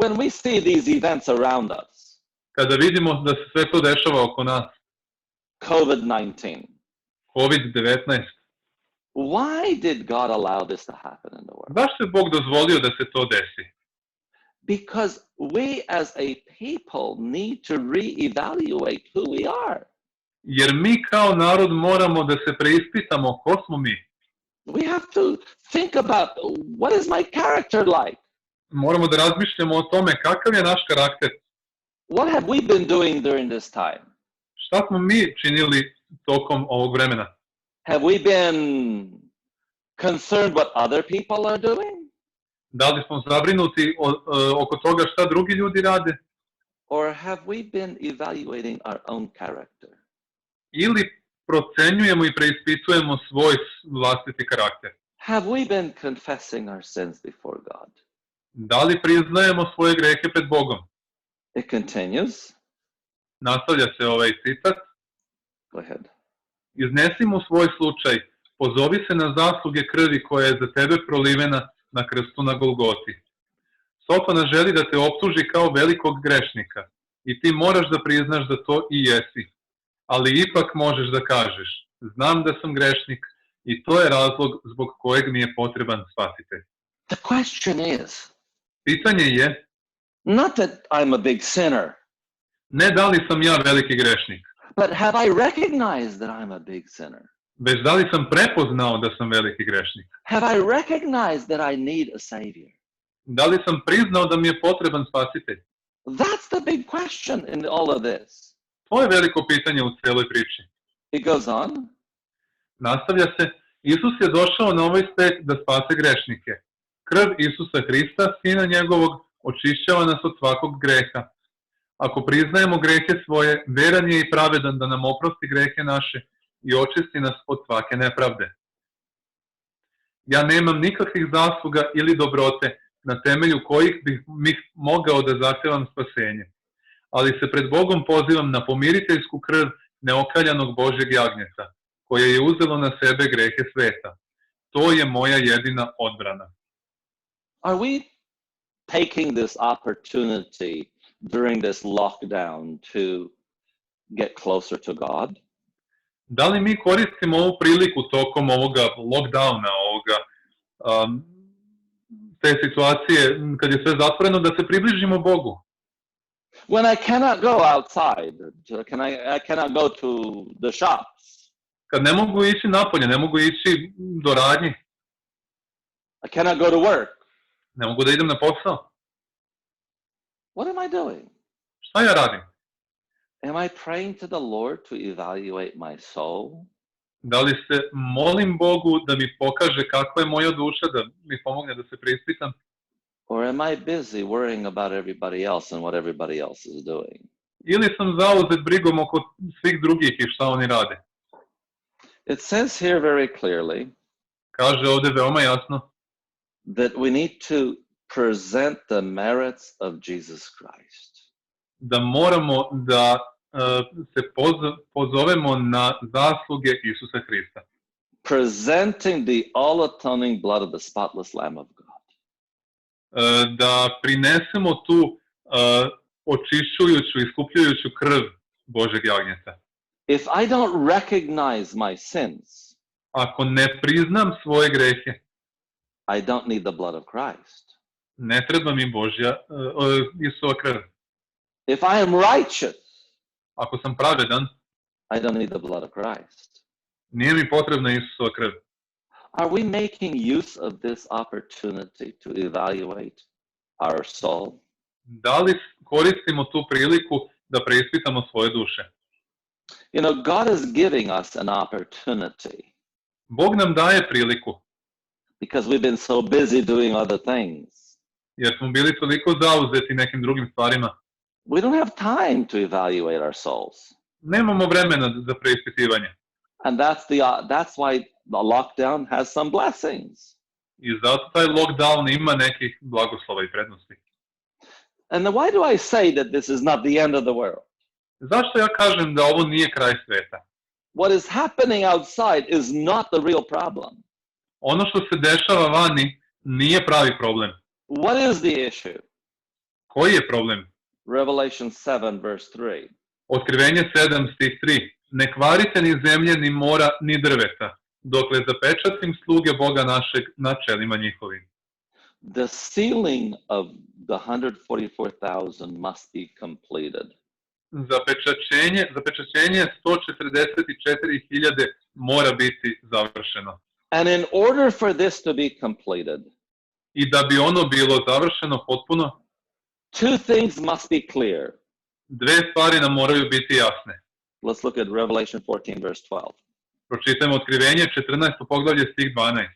S1: When we see these events around us,
S2: Kada vidimo da se sve to dešava oko nas,
S1: COVID-19,
S2: COVID-19,
S1: why did God allow this to happen in the world?
S2: zašto je Bog dozvolio da se to desi?
S1: Because we as a people need to reevaluate who we are.
S2: Jer mi kao narod moramo da se preispitamo ko smo mi.
S1: We have to think about what is my character like?
S2: Moramo da razmišljamo o tome kakav je naš karakter.
S1: What have we been doing during this time?
S2: Šta smo mi činili tokom ovog vremena?
S1: Have we been concerned what other people are doing?
S2: Da li smo zabrinuti oko toga šta drugi ljudi rade?
S1: Or have we been evaluating our own character?
S2: Ili procenjujemo i preispitujemo svoj vlastiti karakter?
S1: Have we been confessing our sins before God?
S2: Da li priznajemo svoje grehe pred Bogom?
S1: It continues.
S2: Nastavlja se ovaj citat.
S1: Go ahead.
S2: Iznesi mu svoj slučaj, pozovi se na zasluge krvi koja je za tebe prolivena na krstu na Golgoti. Sotona želi da te optuži kao velikog grešnika i ti moraš da priznaš da to i jesi. Ali ipak možeš da kažeš, znam da sam grešnik i to je razlog zbog kojeg mi je potreban spasitelj.
S1: The question is,
S2: Pitanje je,
S1: not that I'm a big sinner,
S2: ne da li sam ja veliki grešnik,
S1: but have I recognized that I'm a big sinner?
S2: već da li sam prepoznao da sam veliki grešnik.
S1: Have I recognized that I need a savior?
S2: Da li sam priznao da mi je potreban spasitelj.
S1: That's the big question in all of this.
S2: To je veliko pitanje u celoj priči.
S1: It goes on.
S2: Nastavlja se, Isus je došao na ovaj svet da spase grešnike. Krv Isusa Hrista, Sina njegovog, očišćava nas od svakog greha. Ako priznajemo grehe svoje, veran je i pravedan da nam oprosti grehe naše i očisti nas od svake nepravde. Ja nemam nikakvih zasluga ili dobrote na temelju kojih bih mogao da zahtevam spasenje, ali se pred Bogom pozivam na pomiriteljsku krv neokaljanog Božjeg jagnjeta, koje je uzelo na sebe grehe sveta. To je moja jedina odbrana.
S1: Are we taking this opportunity during this lockdown to get closer to God?
S2: Da li mi koristimo ovu priliku tokom ovoga lockdowna, te situacije kad je sve zatvoreno, da se približimo Bogu?
S1: When I cannot go outside, I cannot go to the shops.
S2: Kad ne mogu ići napolje, ne mogu ići do radnji,
S1: I cannot go to work.
S2: ne mogu da idem na posao.
S1: What am I doing?
S2: Šta ja radim?
S1: Am I praying to the Lord to evaluate my soul?
S2: Da li se molim Bogu da mi pokaže kakva je moja duša, da mi pomogne da se preispitam?
S1: Or am I busy worrying about everybody else and what everybody else is doing?
S2: Ili sam zauzet brigom oko svih drugih i šta oni rade?
S1: It says here very clearly
S2: Kaže ovde veoma jasno
S1: that we need to present the merits of Jesus Christ.
S2: da moramo da se pozovemo na zasluge Isusa Hrista.
S1: Presenting the all-atoning blood of the spotless Lamb of God.
S2: Da prinesemo tu očišćujuću, iskupljujuću krv Božeg jagnjeta.
S1: If I don't recognize my sins,
S2: Ako ne priznam svoje grehe,
S1: I don't need the blood of Christ.
S2: ne treba mi Isova krv.
S1: If I am righteous,
S2: ako sam pravedan,
S1: I don't need the blood of Christ.
S2: nije mi potrebna Isusova krv.
S1: Are we making use of this opportunity to evaluate our soul?
S2: Da li koristimo tu priliku da preispitamo svoje duše?
S1: You know, God is giving us an opportunity
S2: Bog nam daje priliku,
S1: because we've been so busy doing other things.
S2: jer smo bili toliko zauzeti nekim drugim stvarima.
S1: We don't have time to evaluate our souls.
S2: Nemamo vremena za preispitivanje.
S1: And that's why the lockdown has some blessings.
S2: I zato taj lockdown ima nekih blagoslova i prednosti.
S1: And then why do I say that this is not the end of the world?
S2: Zašto ja kažem da ovo nije kraj sveta?
S1: What is happening outside is not the real problem.
S2: Ono što se dešava vani nije pravi problem.
S1: What is the issue?
S2: Koji je problem?
S1: Revelation 7, verse 3.
S2: Otkrivenje 7, stih 3. Ne kvarite ni zemlje, ni mora, ni drveta, dokle zapečatim sluge Boga našeg na čelima njihovim.
S1: The sealing of the 144,000 must be completed.
S2: Zapečaćenje 144.000 mora biti završeno.
S1: And in order for this to be completed,
S2: I da bi ono bilo završeno potpuno,
S1: two things must be clear.
S2: dve stvari nam moraju biti jasne.
S1: Let's look at Revelation 14, verse 12.
S2: Pročitajmo Otkrivenje 14. poglavlje stih 12.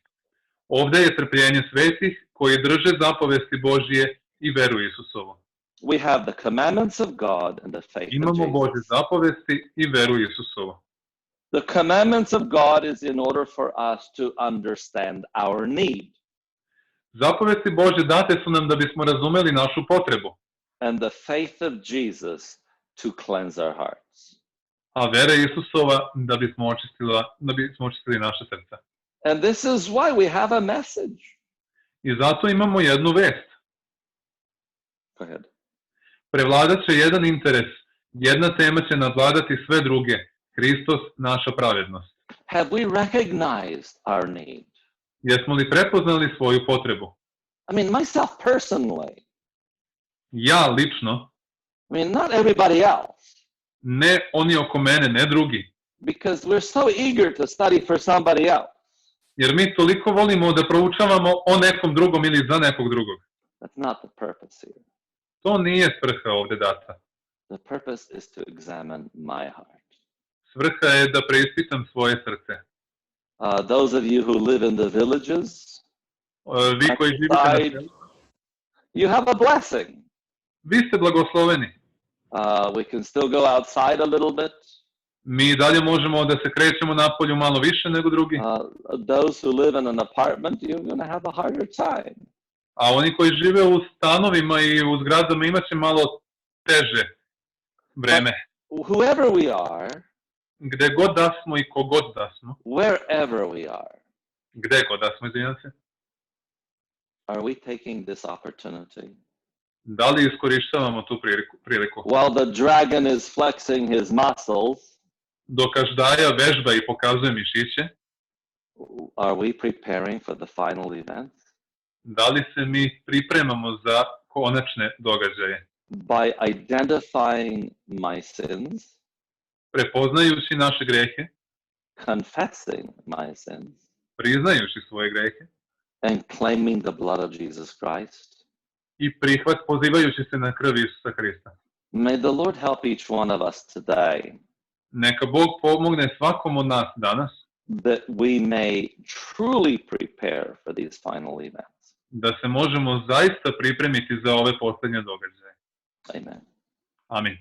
S2: Ovde je trpljenje svetih koji drže zapovesti Božije i veru Isusovu.
S1: We have the commandments of God and the faith of
S2: Imamo Božje
S1: Jesus.
S2: zapovesti i veru Isusovu.
S1: The commandments of God is in order for us to understand our need.
S2: Zapovesti Božje date su nam da bismo razumeli našu potrebu,
S1: And the faith of Jesus to cleanse our hearts.
S2: a vera Isusova da bismo očistili naše srca.
S1: And this is why we have a message.
S2: I zato imamo jednu vest.
S1: Go ahead.
S2: Prevladat će jedan interes, jedna tema će nadvladati sve druge, Hristos, naša pravednost.
S1: Have we recognized our need?
S2: Jesmo li prepoznali svoju potrebu?
S1: I mean, myself personally.
S2: Ja lično,
S1: I mean, not everybody else.
S2: ne oni oko mene, ne drugi.
S1: Because we're so eager to study for somebody else.
S2: Jer mi toliko volimo da proučavamo o nekom drugom ili za nekog drugog.
S1: That's not the purpose here.
S2: To nije svrha ovde data.
S1: The purpose is to examine my heart.
S2: Svrha je da preispitam svoje srce.
S1: Those of you who live in the villages,
S2: Vi koji živite na selu,
S1: you have a blessing.
S2: vi ste blagosloveni.
S1: We can still go outside a little bit.
S2: Mi dalje možemo da se krećemo napolju malo više nego drugi.
S1: Those who live in an apartment, you're going to have a harder time.
S2: A oni koji žive u stanovima i u zgradama imaće malo teže vreme.
S1: Whoever we are,
S2: Gde god da smo i kogod da smo,
S1: wherever we are,
S2: gde god da smo, izvinjam se,
S1: are we taking this opportunity?
S2: da li iskorištavamo tu priliku?
S1: While the dragon is flexing his muscles,
S2: Dok aždaja vežba i pokazuje mišiće,
S1: are we preparing for the final events?
S2: da li se mi pripremamo za konačne događaje?
S1: By identifying my sins,
S2: Prepoznajući naše grehe,
S1: confessing my sins,
S2: priznajući svoje grehe
S1: and claiming the blood of Jesus Christ.
S2: i pozivajući se na krv Isusa Hrista.
S1: May the Lord help each one of us today
S2: Neka Bog pomogne svakom od nas danas
S1: that we may truly prepare for these final events.
S2: da se možemo zaista pripremiti za ove poslednje događaje.
S1: Amen.
S2: Amin.